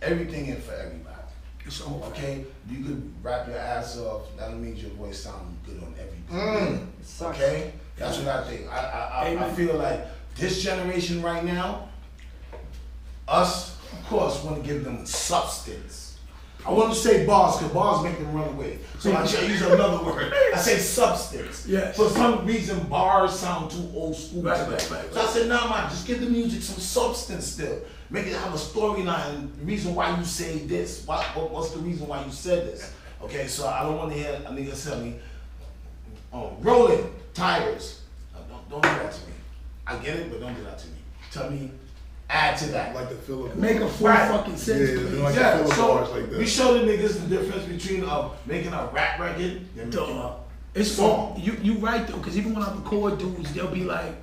everything in for everybody. It's all Okay? You could rap your ass off, that don't mean your voice sounds good on everything. Sucks. Okay? That's what I think. I feel like this generation right now, us, of course, want to give them substance. I want to say bars, because bars make them run away. So I should use another word. I say substance. Yes. For some reason, bars sound too old school. Right, to me. right. So I said, nah, man, just give the music some substance still. Make it have a storyline, the reason why you say this. What's the reason why you said this? Okay, so I don't want to hear a nigga tell me, rolling tires. Don't do that to me. I get it, but don't do that to me. Tell me, add to that. Like the filler. Make a full Right. fucking Yeah, sense. they like Yeah, the filler so bars like that. we show the niggas the difference between making a rap record and making a It's song. all you right though, because even when I record dudes, they'll be like,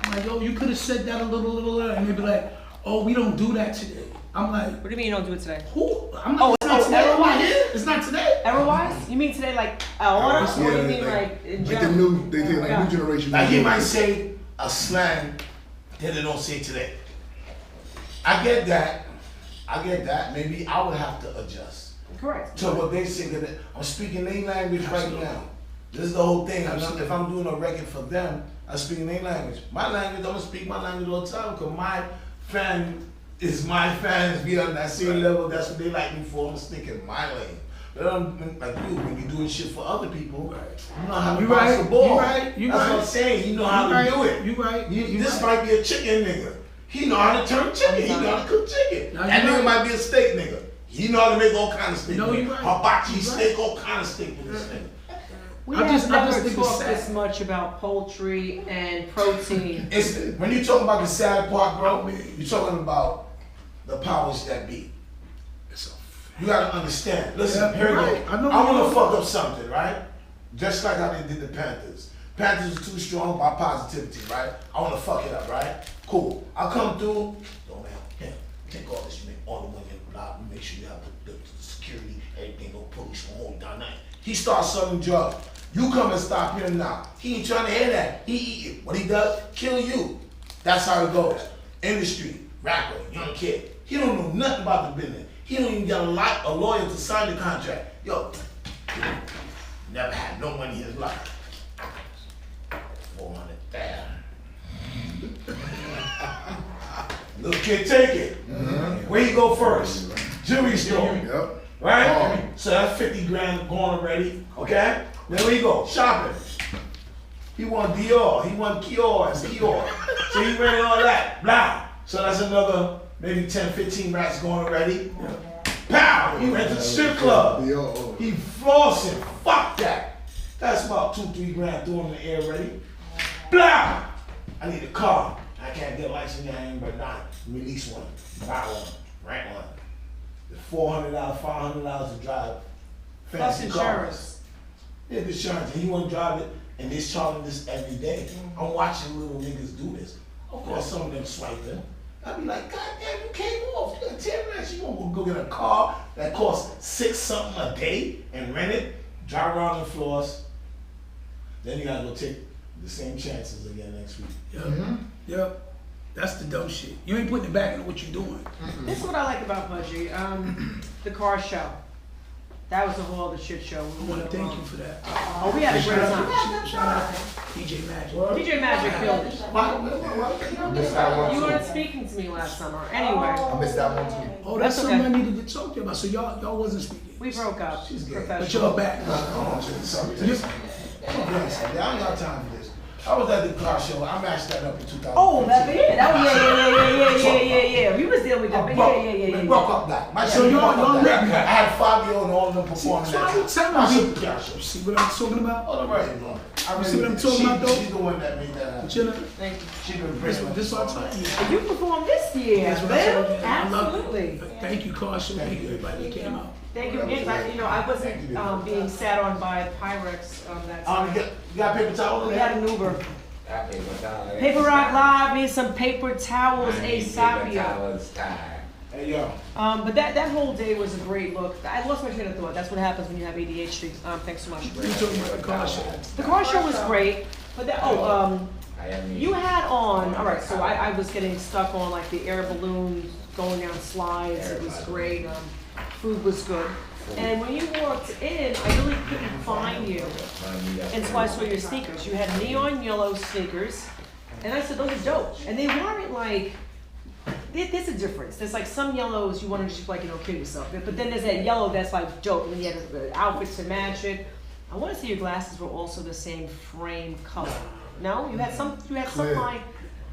I'm like, yo, you could have said that a little, and they'll be like, oh, we don't do that today. I'm like, What do you mean you don't do it today? who? I'm not. It's not today. I'm not here. It's not today. Error-wise? You mean today like order? Or do you mean like in like the general? new, they say like Yeah. new generation. Like he might say a slang that they don't say today. I get that. Maybe I would have to adjust Correct. to what they say. That I'm speaking their language right now. This is the whole thing. If I'm doing a record for them, I'm speaking their language. My language, I'm gonna speak my language all the time because my fan is my fans. Be on that same level. That's what they like me for. I'm sticking my lane. But like you, when you doing shit for other people, you know how to You bounce right, the ball. you right, you That's right. what I'm saying. You know how You to do it. You right. This might be a chicken nigga. He know how to turn chicken. He know how to cook chicken. Now, That you nigga right. might be a steak nigga. He know how to make all kind of steak. No, you right. Hibachi You steak, all kind of steak with this nigga. We I have just never think it's talked sad. this much about poultry and protein. It's when you talking about the sad part, bro. You're talking about the powers that be. You gotta understand. Listen, Yeah, here we right. go. I know I you wanna know. fuck up something, right? Just like how they did the Panthers. Panthers was too strong by positivity, right? I wanna fuck it up, right? Cool. I come through. Yo, man, yeah, take all this, you make all the money, blah, make sure you have the security, everything, no police, no hold down night. He starts selling drugs. You come and stop him now. He ain't trying to hear that. He eat it. What he does, kill you. That's how it goes. Industry, rapper, young kid. He don't know nothing about the business. He don't even got a lawyer to sign the contract. Yo, never had no money in his life. 400,000. Little kid, take it. Where you go first? Jewelry store. Yep. Right? So that's 50 grand gone already, okay? Then where you go? Shopping. He want Dior, he want Kior. So he rented all that, blah. So that's another maybe 10, 15 rats gone already. Pow! He went to the strip club. He flossing, fuck that. That's about 2, 3 grand threw him in the air already. Blah! I need a car. I can't get a license, I ain't but not. Release one, buy one, rent one. The $400, $500 to drive Plus fancy insurance. cars. Yeah, the insurance. And he want to drive it, and they're charging this every day. I'm watching little niggas do this. Of course, some of them swiping. I'd be like, God damn, you came off. You got 10 rats. You want to go get a car that costs 6 something a day and rent it, drive around the floors. Then you gotta go take the same chances again next week. Yep. That's the dumb shit. You ain't putting it back into what you're doing. This is what I like about PUDGEE. The car show. That was a whole other shit show. I want to thank you for that. Oh, we had a great time. Shout out to DJ Magic. DJ Magic killed it. You weren't speaking to me last summer. Anyway, I missed that one too. Oh, that's That's something okay. I needed to talk to you about. So y'all wasn't speaking. we broke up. She's gay. But Professional. y'all back. I don't got time for this. I was at the car show. I matched that up in 2000. Oh, that yeah. We was dealing with that. But yeah. We broke up that. My So shit y'all broke up that. ready? I had 5-year-old and all of them performing So that. I was telling I you. should car show. See what I'm talking about? Oh, right, bro. You see what I'm talking about, though? She's the one that made that happen. Chilling. Thank you. She been This bringing is what I told you. You performed this year, That's what I told you. Bill. I love Absolutely. it. Thank you, Carson. Thank you, everybody that came out. Thank you again. I wasn't being sat on by Pyrex that time. You got paper towel in We there? had an Uber. Paper Rock Live needs some paper towels ASAP. Hey, yo. But that whole day was a great look. I lost my train of thought. That's what happens when you have ADHD. Thanks so much. You talking about the car show? The car show was great, but you had on, all right, so I was getting stuck on like the air balloons, going down slides. It was great. Food was good. And when you walked in, I really couldn't find you. And so I saw your sneakers. You had neon yellow sneakers. And I said, those are dope. And they weren't like, there's a difference. There's like some yellows you want to just like, kill yourself. But then there's that yellow that's like dope. And you had the outfit to match it. I want to say your glasses were also the same frame color. No? You had some line.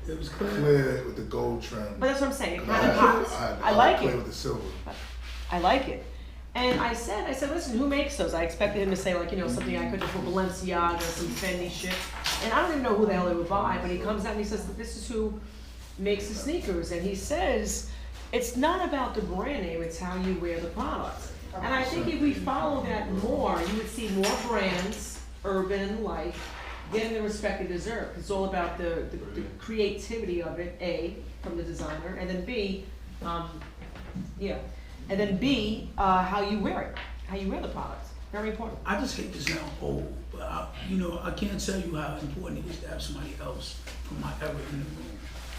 It was clear with the gold trim. But that's what I'm saying. It kind of pops. I like it. With the silver. I like it. And I said, listen, who makes those? I expected him to say like, something I could do for Balenciaga, some Fendi shit. And I don't even know who the hell they would buy, but he comes out and he says, this is who makes the sneakers. And he says, it's not about the brand name, it's how you wear the product. And I think if we follow that more, you would see more brands, urban and like, getting the respect they deserve. It's all about the creativity of it, A, from the designer, and then B, and then B, how you wear it, how you wear the product. Very important. I just hate to sound old, but I can't tell you how important it is to have somebody else from my era in the room.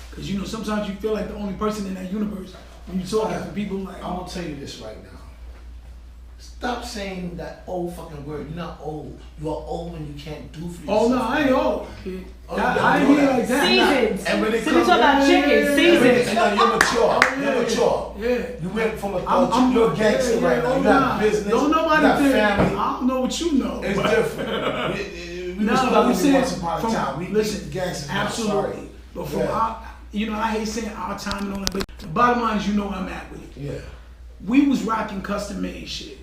Because sometimes you feel like the only person in that universe when you talk to people like. I'm gonna tell you this right now. Stop saying that old fucking word. You're not old. You are old when you can't do for yourself. Oh no, I ain't old. I ain't here like that. Seasons. And when they So we talk about chickens. Seasons. No, you're mature. You're mature. Yeah. You went from a you're a gangster right now. You got business. Don't nobody you got think. family. I don't know what you know. It's different. We No, was I'm loving saying, once upon a time. listen, gangsters. now, absolutely. sorry. But from I hate saying our time and all that, but the bottom line is where I'm at with it. Yeah. We was rocking custom made shit.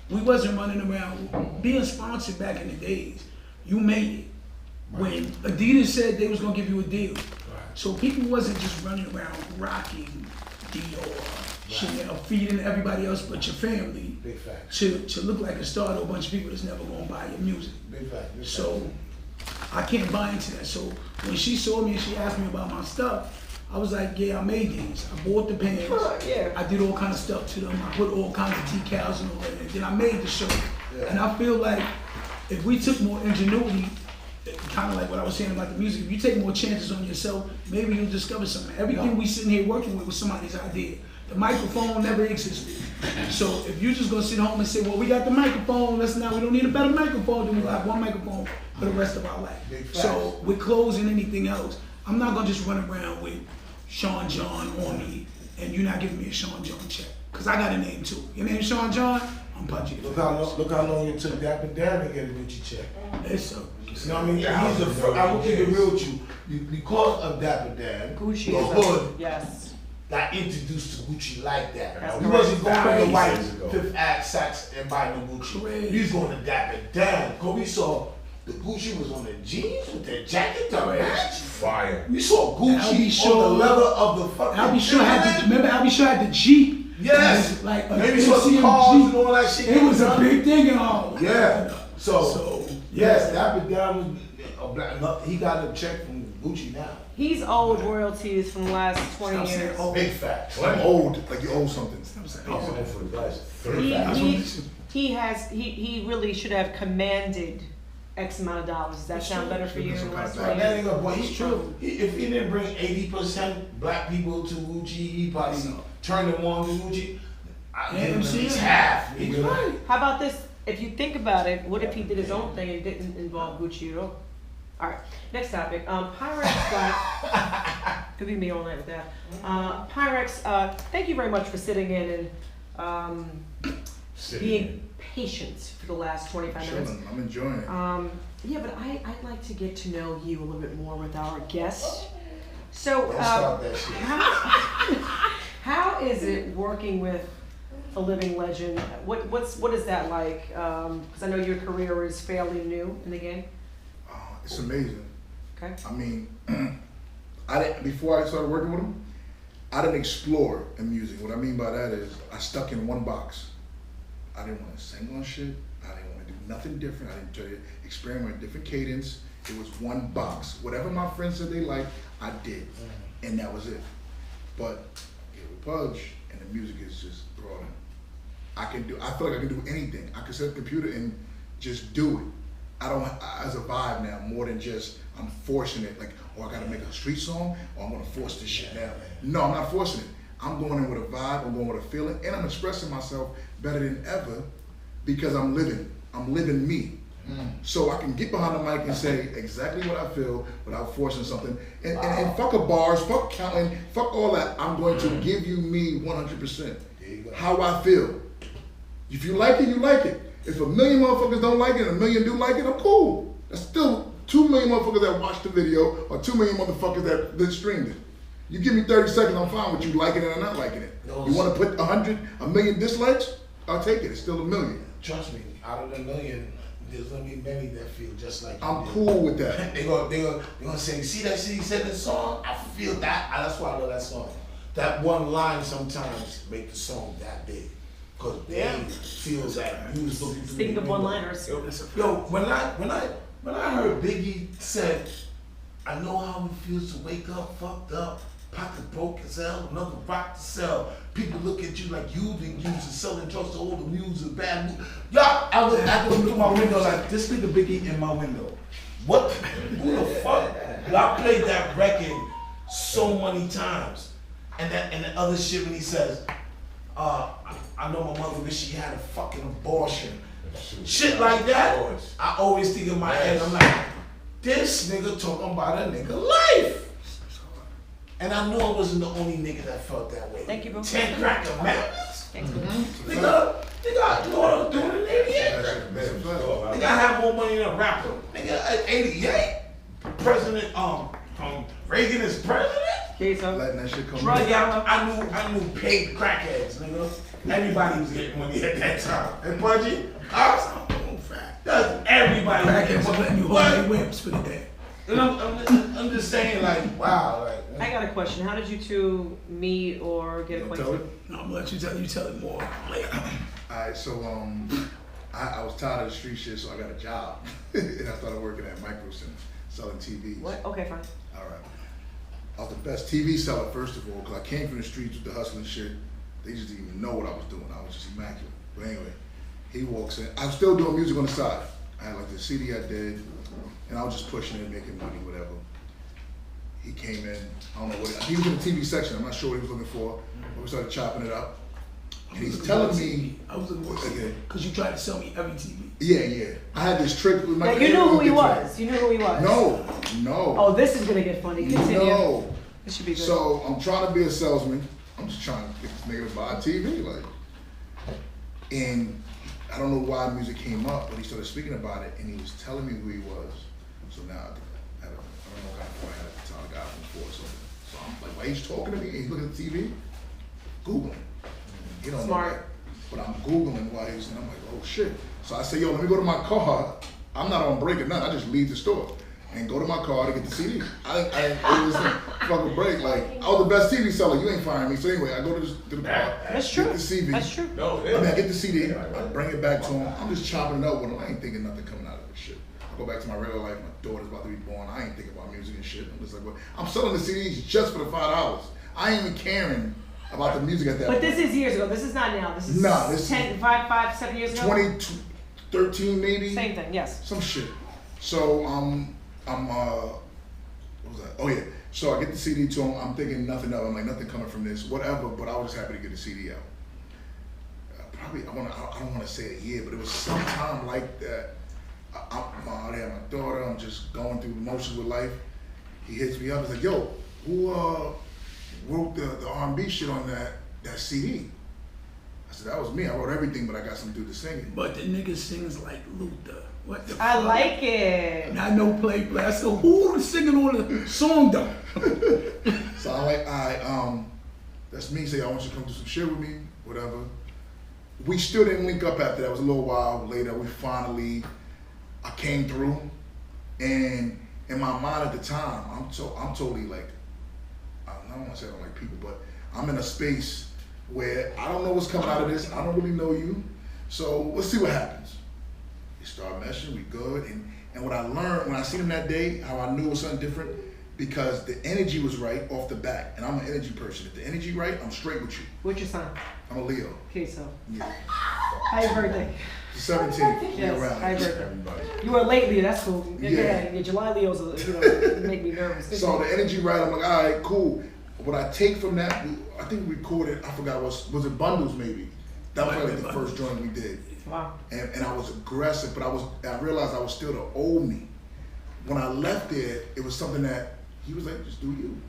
We wasn't running around being sponsored back in the days. You made it. When Adidas said they was gonna give you a deal. So people wasn't just running around rocking Dior, Chanel, feeding everybody else but your family. Big fact. To look like a star to a bunch of people that's never gonna buy your music. Big fact. So I can't buy into that. So when she saw me and she asked me about my stuff, I was like, yeah, I made these. I bought the pants. Yeah. I did all kinds of stuff to them. I put all kinds of decals and all that. And then I made the show. Yeah. And I feel like if we took more ingenuity, kind of like what I was saying about the music, if you take more chances on yourself, maybe you'll discover something. Everything we sitting here working with was somebody's idea. The microphone never existed. So if you're just gonna sit home and say, well, we got the microphone, we don't need a better microphone, then we'll have one microphone for the rest of our life. So with clothes and anything else, I'm not gonna just run around with Sean John on me and you're not giving me a Sean John check. Cause I got a name too. Your name's Sean John, I'm PUDGEE. Look how long it took Dapper Dan to get a Gucci check. It's so. You know what I mean? He's the first. I will keep it real with you. Because of Dapper Dan, Gucci the is hood yes. got introduced to Gucci like that. That's You wasn't going to the white Years ago. Fifth Ave Saks and buying the Gucci. Correct. You was going to Dapper Dan. Cause we saw the Gucci was on the jeans with that jacket to match. Fire. We saw Gucci on the leather of the fucking. Albie Shaw had the Jeep. Yes. Like maybe saw some cars and all that shit. It was a big thing and all. Yeah. So yes, yeah. Dapper Dan was a black. He got a check from Gucci now. He's owed royalties from the last 20 years. Big fact. Like old, like you owe something. Oh, for the guys. He really should have commanded X amount of dollars. Does that sound better for you in the last 20 That years? ain't gonna, he's true. If he didn't bring 80% black people to Gucci, he probably turned them on to Gucci. I give him at least half. He's right. How about this? If you think about it, what if he did his own thing and didn't involve Gucci at all? All right, next topic. Pyrex Plat. Could be me all night with that. Pyrex, thank you very much for sitting in and being patient for the last 25 minutes. I'm enjoying it. Yeah, but I'd like to get to know you a little bit more with our guests. So, Don't stop that shit. how is it working with a living legend? What is that like? Because I know your career is fairly new in the game. It's amazing. Okay. I mean, before I started working with him, I didn't explore in music. What I mean by that is I stuck in one box. I didn't want to sing on shit. I didn't want to do nothing different. I didn't try to experiment with different cadence. It was one box. Whatever my friends said they liked, I did. And that was it. But with Pudge, and the music is just throwing. I feel like I can do anything. I can set up a computer and just do it. I don't, as a vibe now, more than just, I'm forcing it, like, oh, I gotta make a street song, or I'm gonna force this shit now. No, I'm not forcing it. I'm going in with a vibe, I'm going with a feeling, and I'm expressing myself better than ever because I'm living me. So I can get behind the mic and say exactly what I feel without forcing something. And fuck a bars, fuck counting, fuck all that. I'm going to give you me 100%. How I feel. If you like it, you like it. If a million motherfuckers don't like it and a million do like it, I'm cool. That's still 2 million motherfuckers that watched the video or 2 million motherfuckers that streamed it. You give me 30 seconds, I'm fine with you liking it or not liking it. You want to put 100, a million dislikes? I'll take it. It's still a million. Trust me, out of the million, there's gonna be many that feel just like you. I'm cool with that. They're gonna say, see that shit he said in the song? I feel that. That's why I love that song. That one line sometimes make the song that big. Cause they feel that you was looking through. Speaking of one-liners. Yo, when I heard Biggie said, I know how it feels to wake up fucked up, pocket broke as hell, another rock to sell. People look at you like you've been using selling drugs to all the music, bad music. Y'all, I look through my window like, this nigga Biggie in my window. What? Who the fuck? I played that record so many times. And the other shit when he says, I know my mother wish she had a fucking abortion. Shit like that. I always think in my head, I'm like, this nigga talking about a nigga life. And I know I wasn't the only nigga that felt that way. Thank you, bro. 10 crack commandments? Thanks, bro. Nigga, I know what I was doing in 88. Nigga, I have more money than a rapper. Nigga, at 88, President, Reagan is president? Okay, so Letting that shit come drug out. I knew paid crackheads, nigga. Everybody was getting money at that time. And PUDGEE, that's everybody. Crackheads are letting you hold their whips for the day. And I'm just saying, like, wow, like. I got a question. How did you two meet or get acquainted? No, I'm gonna let you tell it more later. Alright, so I was tired of the street shit, so I got a job. And I started working at Microsoft selling TVs. What? Okay, fine. Alright. I was the best TV seller, first of all, because I came from the streets with the hustling shit. They just didn't even know what I was doing. I was just immaculate. But anyway, he walks in. I was still doing music on the side. I had like the CD I did, and I was just pushing it, making money, whatever. He came in, I don't know what, he was in the TV section, I'm not sure what he was looking for, but we started chopping it up. And he's telling me, I was looking for again, because you tried to sell me every TV. Yeah. I had this trick with my. Now, you knew who he was. You knew who he was. No. Oh, this is gonna get funny. Continue. No. This should be good. So I'm trying to be a salesman. I'm just trying to get this nigga to buy a TV, like. And I don't know why music came up, but he started speaking about it, and he was telling me who he was. So now I don't know what kind of point I had to tell the guy before. So I'm like, why he's talking to me? And he's looking at the TV, Googling. You know, smart. But I'm Googling why he's, and I'm like, oh shit. So I say, yo, let me go to my car. I'm not on break or nothing. I just leave the store and go to my car to get the CD. It was a fucking break. Like, I was the best CD seller. You ain't firing me. So anyway, I go to the car. That's true. Get the CD. That's true. I get the CD. I bring it back to him. I'm just chopping it up with him. I ain't thinking nothing coming out of this shit. I go back to my regular life. My daughter's about to be born. I ain't thinking about music and shit. I'm just like, well, I'm selling the CDs just for the $5. I ain't even caring about the music at that point. But this is years ago. This is not now. This is 7 years ago? 2013 maybe? Same thing, yes. Some shit. So, what was that? Oh yeah. So I get the CD to him. I'm thinking nothing of it. I'm like, nothing coming from this, whatever, but I was just happy to get the CD out. I don't want to say a year, but it was sometime like that. I had my daughter, I'm just going through the motions with life. He hits me up, he's like, yo, who wrote the R&B shit on that CD? I said, that was me. I wrote everything, but I got some dude to sing it. But the nigga sings like Luther. What the I fuck? like it. And I know play. I said, who was singing on the song though? So I'm like, all right, that's me. Say, I want you to come do some shit with me, whatever. We still didn't link up after that. It was a little while later. We finally, I came through, and in my mind at the time, I'm totally like, I don't want to say I don't like people, but I'm in a space where I don't know what's coming out of this. I don't really know you, so let's see what happens. We start meshing, we good, and what I learned when I seen him that day, how I knew it was something different. because the energy was right off the bat, and I'm an energy person. If the energy right, I'm straight with you. What's your sign? I'm a Leo. Okay, so. Yeah. Happy birthday. 17th. Yes, around happy here. birthday. Everybody. You were late, Leo. That's cool. Yeah. Yeah, July Leos, make me nervous. So the energy right, I'm like, all right, cool. What I take from that, I think we recorded, I forgot, was it Bundles maybe? That was like the first joint we did. Wow. And I was aggressive, but I realized I was still the old me. When I left there, it was something that he was like, just do you.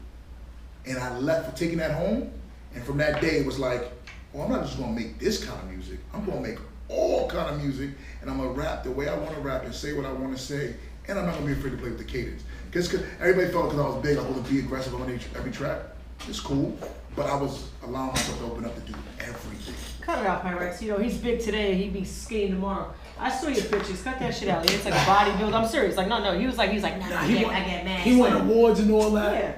And I left for taking that home, and from that day it was like, oh, I'm not just gonna make this kind of music, I'm gonna make all kind of music, and I'm gonna rap the way I wanna rap and say what I wanna say, and I'm not gonna be afraid to play with the cadence. Cause everybody felt because I was big, I was gonna be aggressive on every track. It's cool, but I was allowing myself to open up to do everything. Cut it out, Pyrex. He's big today, he be skating tomorrow. I saw your pictures. Cut that shit out. It's like a bodybuilder. I'm serious. Like, no. He was like, nah, I get mad. He won awards and all that. Yeah.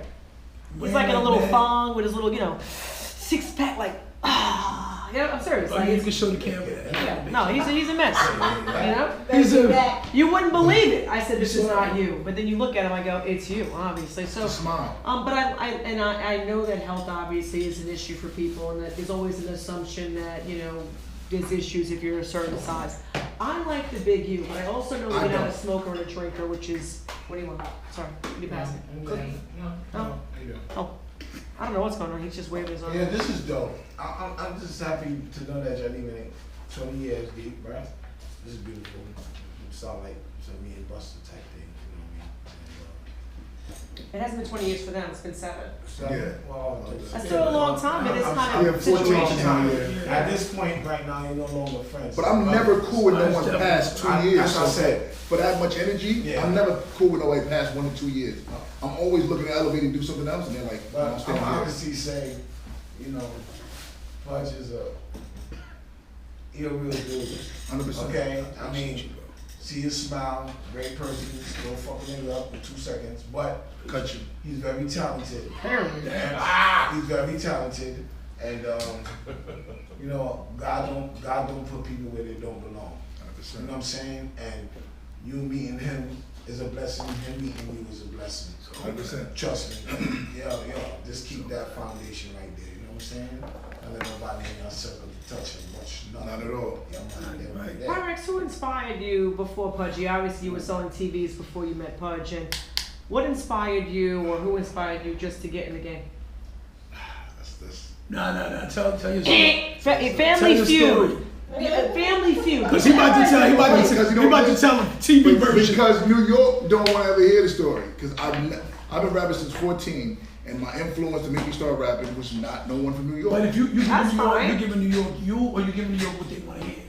He's like in a little thong with his little, six pack, like, I'm serious. Like, You can show the camera. yeah. No, he's a mess. You wouldn't believe it. I said, this is not you. But then you look at him, I go, it's you, obviously. So, Smile. but I know that health obviously is an issue for people, and that there's always an assumption that, there's issues if you're a certain size. I like the big you, but I also know that you're not a smoker and a drinker, which is, what do you want? Sorry, you pass it. Cookie? No. Oh, I don't know what's going on. He's just waving his arm. Yeah, this is dope. I'm just happy to know that y'all even 20 years deep, right? This is beautiful. It sound like me and Buster type thing, you know what I mean? It hasn't been 20 years for them. It's been 7. Yeah. Well, That's still a long time in this kind of 14 situation. time. At this point right now, you're no longer friends. But I'm never cool with no one past 2 years. That's what I said. For that much energy, Yeah. I'm never cool with nobody past 1 to 2 years. I'm always looking to elevate and do something else, and they're like, But I'm staying I'm here. honestly saying, Pudge is he a real dude. 100%. Okay, I mean, see his smile, great person, don't fuck nigga up in 2 seconds, but Cut you. he's very talented. Apparently. He's very talented, and God don't put people where they don't belong. 100%. You know what I'm saying? And you meeting him is a blessing. Him meeting you is a blessing. 100%. Trust me. Yeah. Just keep that foundation right there. You know what I'm saying? Don't let nobody in your circle touch him much. Not at all. Yeah, man. Right. Yeah. Pyrex, who inspired you before PUDGEE? Obviously, you were selling TVs before you met Pudge. And what inspired you, or who inspired you just to get in the game? That's No. Tell your story. Family Feud. Family Feud. Because he about to tell him TV version. Because New York don't want to ever hear the story. Because I've been rapping since 14, and my influence to make me start rapping was not no one from New York. But if you give That's New York, fine. you giving New York you, or you giving New York what they want to hear?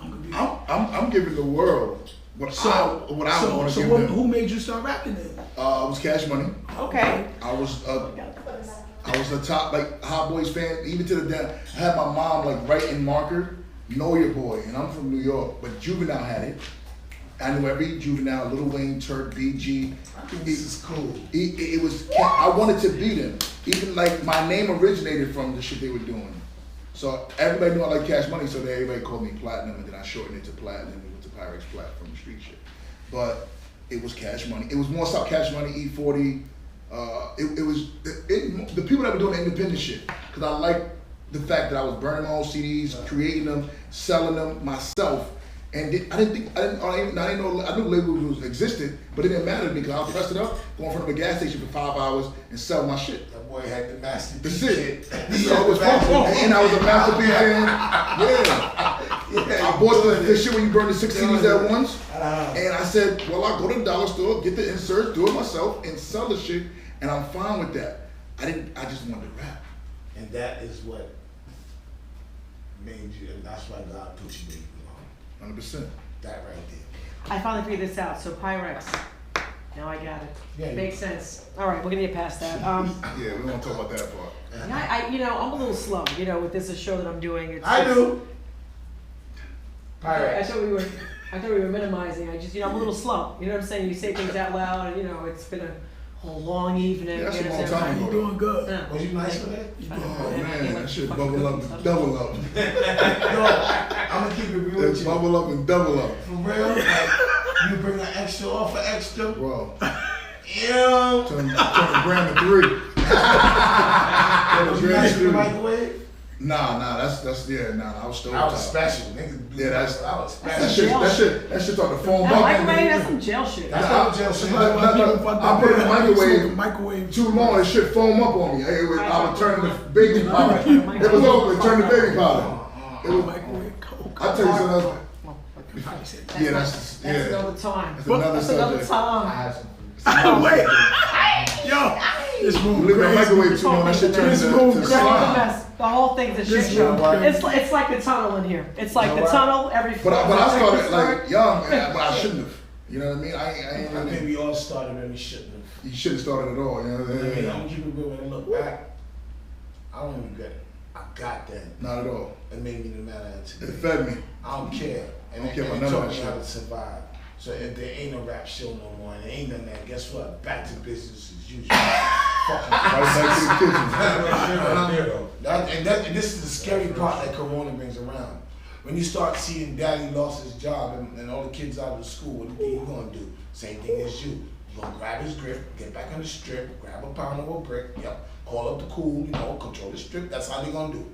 I'm confused. I'm giving the world what I want to give them. Who made you start rapping then? It was Cash Money. Okay. I was a top Hot Boys fan, even to the death. I had my mom writing marker, Know Your Boy, and I'm from New York, but Juvenile had it. I knew every Juvenile, Lil Wayne, Turk, BG. This is cool. It was. I wanted to beat him. Even my name originated from the shit they were doing. So everybody knew I liked Cash Money, so everybody called me Platinum, and then I shortened it to Platinum. We went to Pyrex Plat from the street shit. But it was Cash Money. It was more so Cash Money, E40. The people that were doing the independent shit, because I liked the fact that I was burning my own CDs, creating them, selling them myself, and I knew labels existed, but it didn't matter to me because I'll press it up, go in front of a gas station for 5 hours and sell my shit. That boy had the masterpiece. That's it. So it was fun. And I was a masterpiece fan. Yeah. I bought the shit when you burn the 6 CDs at once, and I said, well, I'll go to the dollar store, get the inserts, do it myself, and sell the shit. And I'm fine with that. I just wanted to rap. And that is what made you, and that's why God put you where you belong. 100%. That right there. I finally figured this out. So Pyrex. Now I got it. Yeah, Makes sense. All right, we're gonna get past that. Yeah, we won't talk about that part. I'm a little slow. With this show that I'm doing. I do. I Pyrex. thought we were minimizing. I'm a little slow. You know what I'm saying? You say things out loud, and it's been a whole long evening. Yeah, that's you a know long what I'm time saying? You doing good. Yeah. Was you nice with it? Oh man, that shit bubble up and double up. No, I'm gonna keep it real with It's you. bubble up and double up. For real, you bring an extra off for extra. Bro. Ew. Turn the gram to 3. Turn the gram to 3. Microwave? Nah, I was still I was special, nigga. Yeah, I was special. that shit started to foam That up. microwave, that's some jail shit. That's not jail shit. I put it in the microwave too long, it shit foam up on me. I would turn the baby powder. It was over, it turned the baby powder. It was microwave coke. I'll tell you something else. Yeah, That's another time. That's another That's another subject. time. Wait. Yo, this You room leave the crazy. microwave too long, that shit turns This to room to crazy. The slime. mess. The whole thing's a shit This show. room crazy. It's like the tunnel in here. It's like You the know what? tunnel every. But I started like young, but I shouldn't have. You know what I mean? I ain't I think really. we all started when we shouldn't have. You shouldn't have started at all. You know what I I mean, mean? I'm keeping it real when I look back. I don't regret it. I got that. Not at all. It made me the man I am It today. fed me. I don't care. And I don't care about it none of taught that me how shit. to survive. So if there ain't no rap show no more and there ain't none of that, guess what? Back to business as usual. Fucking Right back to the kitchen. and this is the scary part that Corona brings around. When you start seeing daddy lost his job and all the kids out of school, what do you think you gonna do? Same thing as you. You gonna grab his grip, get back on the strip, grab a pound of a brick, yep, call up the cool, control the strip. That's how they gonna do it.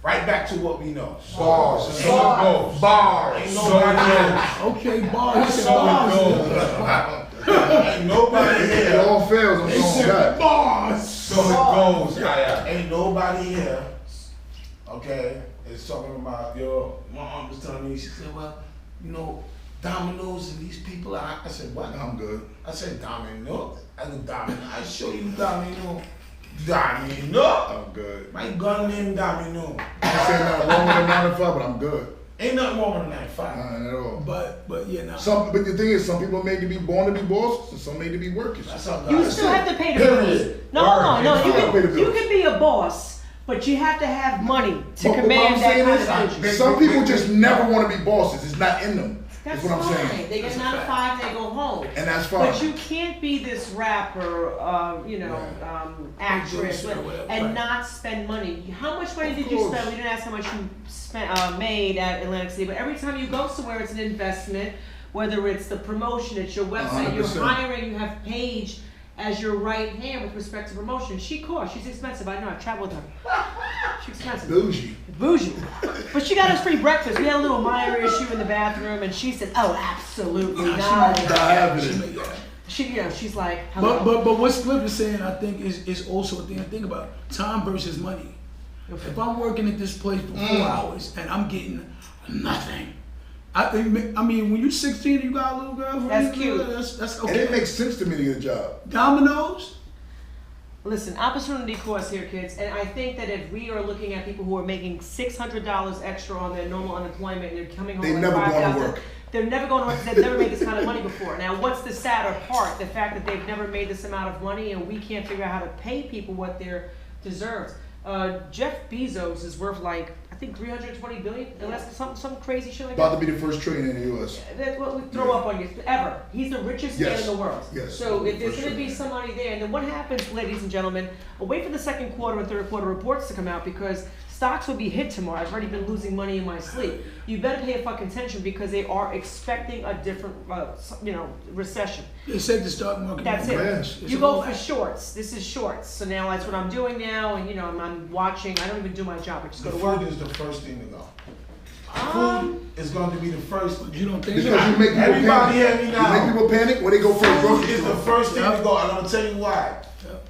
Right back to what we know. Bars. So it goes. Bars. Ain't So nobody it here. goes. Okay, bars. So it goes. Ain't nobody It here. all fails. I'm going back. Bars. So it goes. Yeah. Ain't nobody here. Okay, is talking about my aunt was telling me. She said, "Well, Domino's and these people." I said, "What?" I'm good. I said, "Domino." I said, "Domino." I show you Domino. Domino. I'm good. My gun name Domino. I ain't saying nothing wrong with a 9 to 5, but I'm good. Ain't nothing wrong with a 9-5. Not at all. But yeah, now. But the thing is, some people are made to be born to be bosses, and some made to be workers. That's how You God still said. have to pay the bills. Period. No. You gotta pay the You bills. can be a boss, but you have to have money to But what command I'm that saying kind is, of energy. some people just never want to be bosses. It's not in them. That's what I'm fine. saying. They get 9 to 5, they go home. And that's fine. But you can't be this rapper, actress, and not spend money. How much money did you course. spend? We didn't ask how much you spent, made at Atlantic City, but every time you go somewhere, it's an investment. Whether it's the promotion, it's your website, you're 100%. hiring, you have Paige as your right hand with respect to promotion. She's expensive. I know. I've traveled with her. She's expensive. Bougie. But she got us free breakfast. We had a little minor issue in the bathroom, and she said, "Oh, absolutely not." She's like, hello. But what Spliff is saying, I think, is also a thing to think about. Time versus money. If I'm working at this place for 4 hours and I'm getting nothing, I mean, when you're 16 and you got a little girlfriend, That's cute. That's And okay. it makes sense to me to get a job. Domino's. Listen, opportunity cost here, kids, and I think that if we are looking at people who are making $600 extra on their normal unemployment and they're coming home They with never going to 5,000, work. they're never going to work because they've never made this kind of money before. Now, what's the sadder part? The fact that they've never made this amount of money and we can't figure out how to pay people what they're deserved. Jeff Bezos is worth like, I think 320 billion, unless some crazy shit like that. About to be the first trillionaire in the U.S. That's what we throw up on you ever. He's the richest man Yes. in the world. Yes. So if there's For going to sure. be some money there, and then what happens, ladies and gentlemen? Wait for the second quarter and third quarter reports to come out because stocks will be hit tomorrow. I've already been losing money in my sleep. You better pay a fucking attention because they are expecting a different, recession. They said the stock market. That's will it. crash. It's You go all for that. shorts. This is shorts. So now that's what I'm doing now, and I'm watching. I don't even do my job. I just go The to work. food is the first thing to go. Food is going to be the first. You don't think Because so? you make people Everybody panic. hear me You now. make people panic when they go for a Food grocery is the store. first thing to go, and I'm gonna tell you why.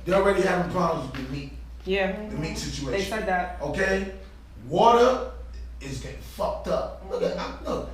They're already having problems with meat, Yeah. the meat They situation. said that. Okay, water is getting fucked up. Look,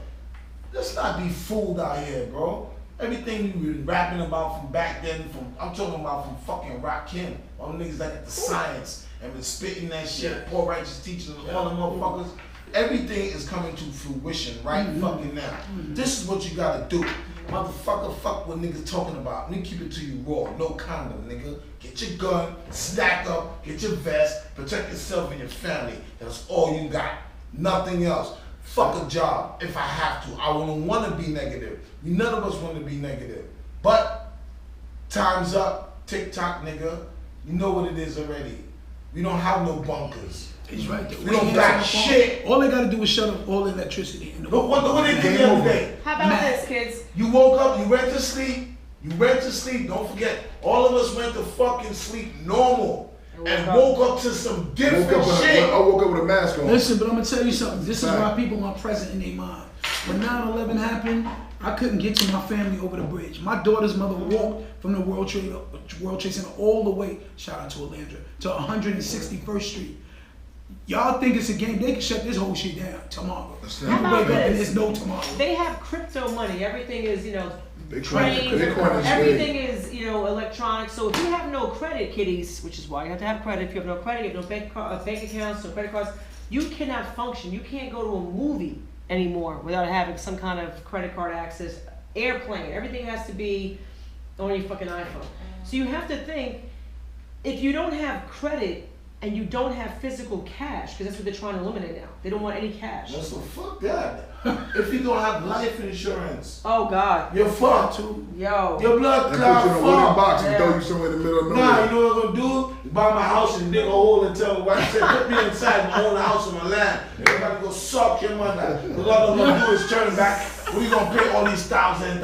let's not be fooled out here, bro. Everything you've been rapping about from back then, I'm talking about from fucking Rakim. All them niggas that got the science and been spitting that shit, poor righteous teachers, all them motherfuckers. Everything is coming to fruition right fucking now. This is what you gotta do. Motherfucker, fuck what niggas talking about. Let me keep it to you raw. No condom, nigga. Get your gun, stack up, get your vest, protect yourself and your family. That's all you got. Nothing else. Fuck a job if I have to. I don't want to be negative. None of us want to be negative. But time's up. TikTok, nigga. You know what it is already. We don't have no bunkers. He's right there. We don't got shit. All they gotta do is shut off all electricity. Look what they did the other day. How about this, kids? You woke up, you went to sleep, You went to sleep. Don't forget, all of us went to fucking sleep normal and woke up to some different shit. I woke up with a mask on. Listen, but I'm gonna tell you something. This is why people aren't present in their mind. When 9/11 happened, I couldn't get to my family over the bridge. My daughter's mother walked from the World Trade Center all the way, shout out to Alandra, to 161st Street. Y'all think it's a game? They can shut this whole shit down tomorrow. You can wake up and there's no tomorrow. They have crypto money. Everything is, Bitcoin everything is, electronic. So if you have no credit, kiddies, which is why you have to have credit. If you have no credit, you have no bank accounts, no credit cards, you cannot function. You can't go to a movie anymore without having some kind of credit card access. Airplane, everything has to be on your fucking iPhone. So you have to think, if you don't have credit and you don't have physical cash, because that's what they're trying to eliminate now. They don't want any cash. No, so fuck that. If you don't have life insurance, Oh God. you're fucked. Yo. Your blood And clot put you in a wooden fucked. box and throw you somewhere in the middle of nowhere. Nah, you know what I'm gonna do? Buy my house and dig a hole and tell my wife, say, put me inside my own house on my land. Everybody go suck your mother. Because all I'm gonna do is turn back. We gonna pay all these $1,000.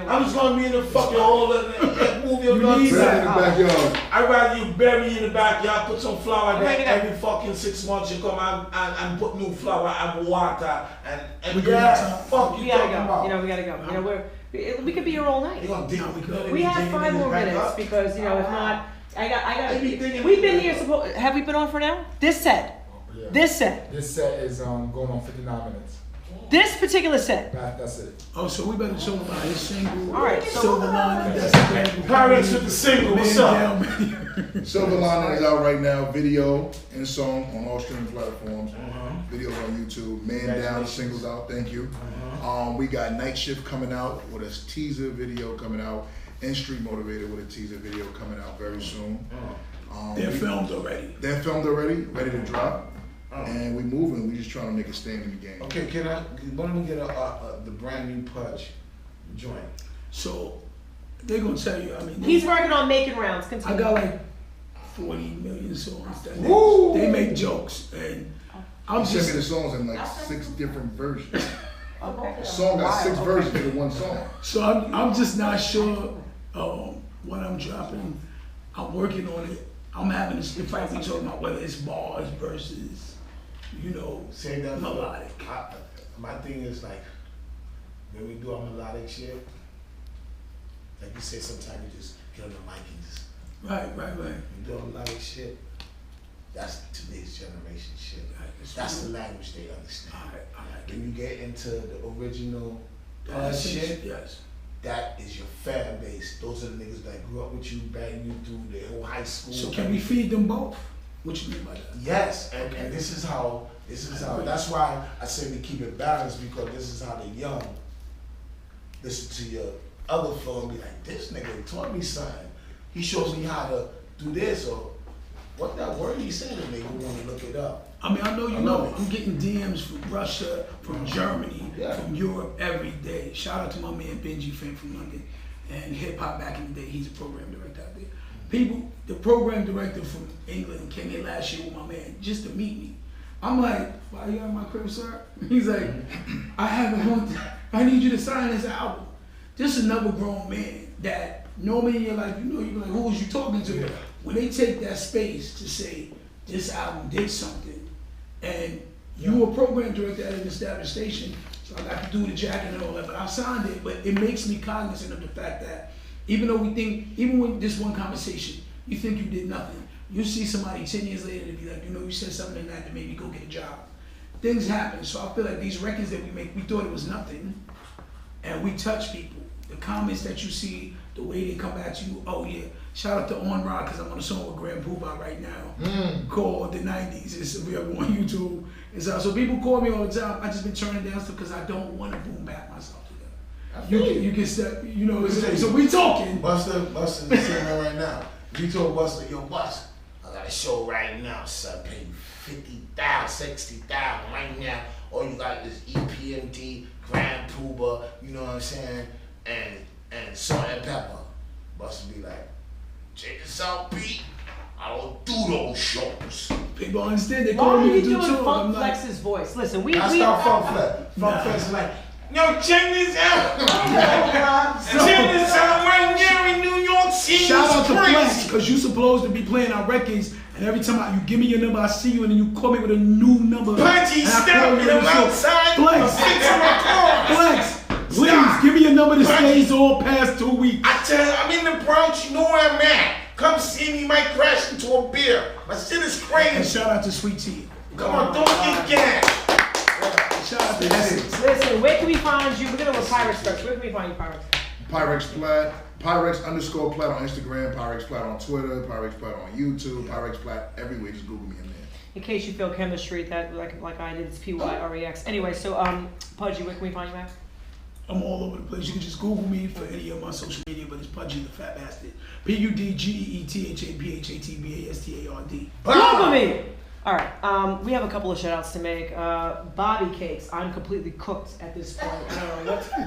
I'm just gonna be in the fucking hole and move your blood Bury in the clot. backyard. I'd rather you bury in the backyard, put some flour there. Every fucking 6 months you come out and put new flour and water and fuck you We gotta talking go. about. We gotta go. We could be here all night. You gonna dig We have 5 more minutes because if not, I got. We've been here. Have we been on for now? This set. This set is going on 59 minutes. This particular set. That's it. Oh, so we better show about his single. All right, so- Silver Lining. That's the Pyrex with the single. What's up? Silver Lining is out right now, video and song on all streaming platforms. Videos on YouTube. Man Down singles out. Thank you. We got Night Shift coming out with a teaser video coming out, and Street Motivated with a teaser video coming out very soon. They're filmed already. They're filmed already, ready to drop. And we moving. We just trying to make a stand in the game. Okay, why don't we get the brand new Pudge joint? So they're gonna tell you. I mean, He's working on making rounds. I Continue. got like 40 million songs that Woo! they make jokes, and I'm You sent me just the songs in like 6 different versions. Okay. The song got 6 versions in one song. so I'm just not sure what I'm dropping. I'm working on it. I'm having this fight we talking about whether it's bars versus Say that melodic. My thing is like, when we do our melodic shit, like you say, sometimes you just get on the mic and just Right. you do melodic shit. That's today's generation shit. That's the language they understand. I like When it. you get into the original That's shit, yes. that is your fan base. Those are the niggas that grew up with you, banging you through the whole high school. So can we feed them both? What you mean by that? Yes, and this is how, that's why I say we keep it balanced, because this is how the young listen to your other flow and be like, this nigga taught me something. He showed me how to do this, or what that word he said to me, we want to look it up. I mean, I know you I know. love it. I'm getting DMs from Russia, from Germany, Yeah. from Europe every day. Shout out to my man Benji Finn from London, and hip hop back in the day. He's a program director out there. People, the program director from England came in last year with my man just to meet me. I'm like, why you at my crib, sir? He's like, I need you to sign this album. This is another grown man that normally in your life, you be like, who was you talking to? When they take that space to say, this album did something, and you were a program director at an established station, so I got to do the jacket and all that, but I signed it, but it makes me cognizant of the fact that even though we think, even with this one conversation, you think you did nothing, you see somebody 10 years later to be like, you said something like that to maybe go get a job. Things happen, so I feel like these records that we make, we thought it was nothing, and we touch people. The comments that you see, the way they come back to you, oh yeah, shout out to On Rock, because I'm on a song with Grand Poobah right now, called The 90s, it's available on YouTube. And so people call me all the time, I just been turning down stuff because I don't want to boom back myself to them. You can step, so we talking. Buster is saying right now. You told Buster, yo, Buster, I got a show right now, son, pay you 50,000, 60,000 right now. All you got is EPMD, Grand Poobah, you know what I'm saying, and salt and pepper. Buster be like, check this out, Pete. I don't do those shows. People understand they Why call are me you to do doing tour. Funk I'm like, Flex's voice? Listen, That's not Funk Flex. Funk Flex is like, Yo, check this out. Check this out right now in New York City. Shout out to Crazy. Flex, because you supposed to be playing our records, and every time you give me your number, I see you, and then you call me with a new number. Pudgy, and I stop call it. you I'm and so- outside. Flex. I'm fixing my car. Flex, please, Stop. give me your number that Pudgy. stays all past 2 weeks. I tell you, I'm in the Bronx. You know where I'm at. Come see me. Might crash into a beer. My shit is And crazy. shout out to Sweet Tea. Come on, don't get gas. Shout out to Essex. Listen, where can we find you? We're gonna go with Pyrex first. Where can we find you, Pyrex? Pyrex Plat, Pyrex_Plat on Instagram, Pyrex Plat on Twitter, Pyrex Plat on YouTube, Pyrex Plat everywhere. Just Google me in there. In case you feel chemistry, that like I did, it's PYREX. Anyway, so Pudgy, where can we find you at? I'm all over the place. You can just Google me for any of my social media, but it's PUDGEE the Phat Bastard. PUDGEETHAPHATBASTARD. Google me. All right, we have a couple of shout outs to make. Bobby cakes. I'm completely cooked at this point. I don't know what. I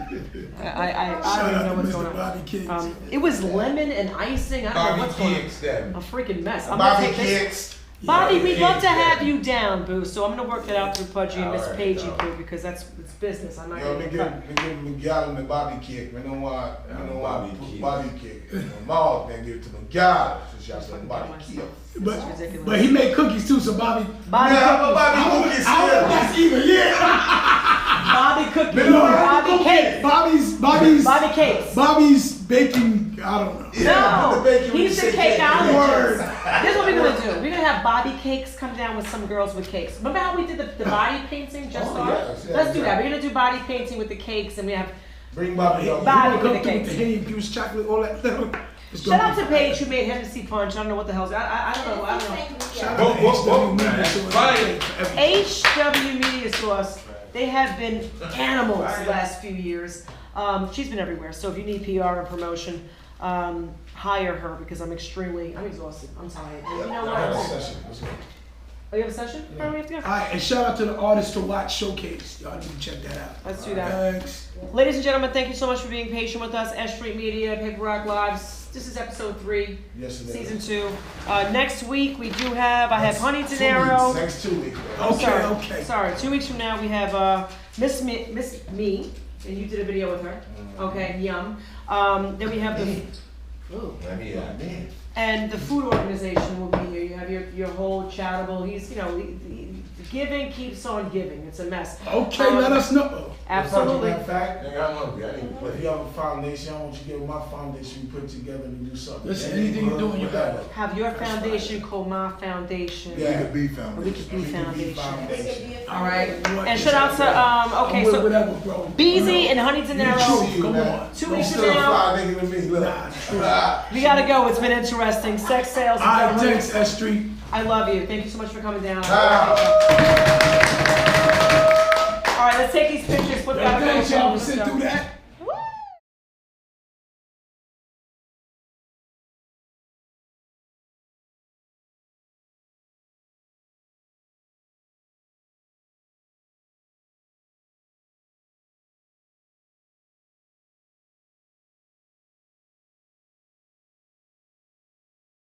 don't even know what's going on. Bobby Cakes. It was lemon and icing. I don't know Bobby what's going Kicks, then. on. A freaking mess. I'm gonna Bobby take this. Kicks. Bobby, we'd love to Yeah. have you down, boo. So I'm gonna work that out through Pudgy and Miss Alright, Pagey, dog. boo, because it's business. I'm not Yo, gonna me get give cut. Miguel and the Bobby kick. You know why? You know why? Bobby kick. Bobby kick. Mom, then give it to Miguel. So y'all said Bobby kick. This is ridiculous. But he made cookies too, so Bobby. Bobby Yeah, cookies. Bobby cookies. I don't know if that's even, yeah. Bobby cookies. No, Bobby cakes. Bobby cakes. Bobby's baking, I don't know. Yeah, No, the bacon he's with the the cake cake. allergist. This is what we're gonna do. We're gonna have Bobby cakes come down with some girls with cakes. Remember how we did the body painting just Oh, started? yes, yeah, Let's do yeah. that. We're gonna do body painting with the cakes, and we have. Bring Bobby up. Bobby Come with the through with cakes. the hay, use chocolate, all that stuff. It's Shout gonna out be to Paige who made Hennessy Punch. I don't know what the hell's. I don't know. I don't know. Shout Whoa, out to whoa, HW whoa. Media That's Source fine. for everything. HW Media Source. They have been animals the last few years. She's been everywhere. So if you need PR and promotion, hire her because I'm exhausted. I'm tired. And you know I had a what? session. Let's go. Oh, you have a session? Where do we have to go? All right, and shout out to the Artist to Watch Showcase. Y'all need to check that out. Let's do that. Thanks. Ladies and gentlemen, thank you so much for being patient with us. S Street Media, Paper Rock Lives. This is episode 3, Yes, it is. season 2. Next week we do have, I have Huntington 2 weeks. Arrow. Next 2 weeks. Okay. Sorry, 2 weeks from now we have Miss Me, and you did a video with her. Okay, yum. Then we have the, and the food organization will be here. You have your whole charitable. He's, giving keeps on giving. It's a mess. Okay, let us know. Absolutely. In fact, Nigga, I'm hungry. I need to if play. you have a foundation, I want you to get my foundation, we put together and do something. Listen, anything you're doing, you got it. Have your foundation called my foundation. Yeah. We could be Or we foundation. could be foundation. All All right. What? And shout out to okay, I'm with so whatever, bro. Beezy and Huntington Arrow. Come on. 2 You weeks still from a now. fly nigga to me, look. We gotta go. It's been interesting. Sex sales. All right, gentlemen. thanks, S Street. I love you. Thank you so much for coming down. Ah. All right, let's take these pictures. Put that Thanks, y'all, on. for sitting through that.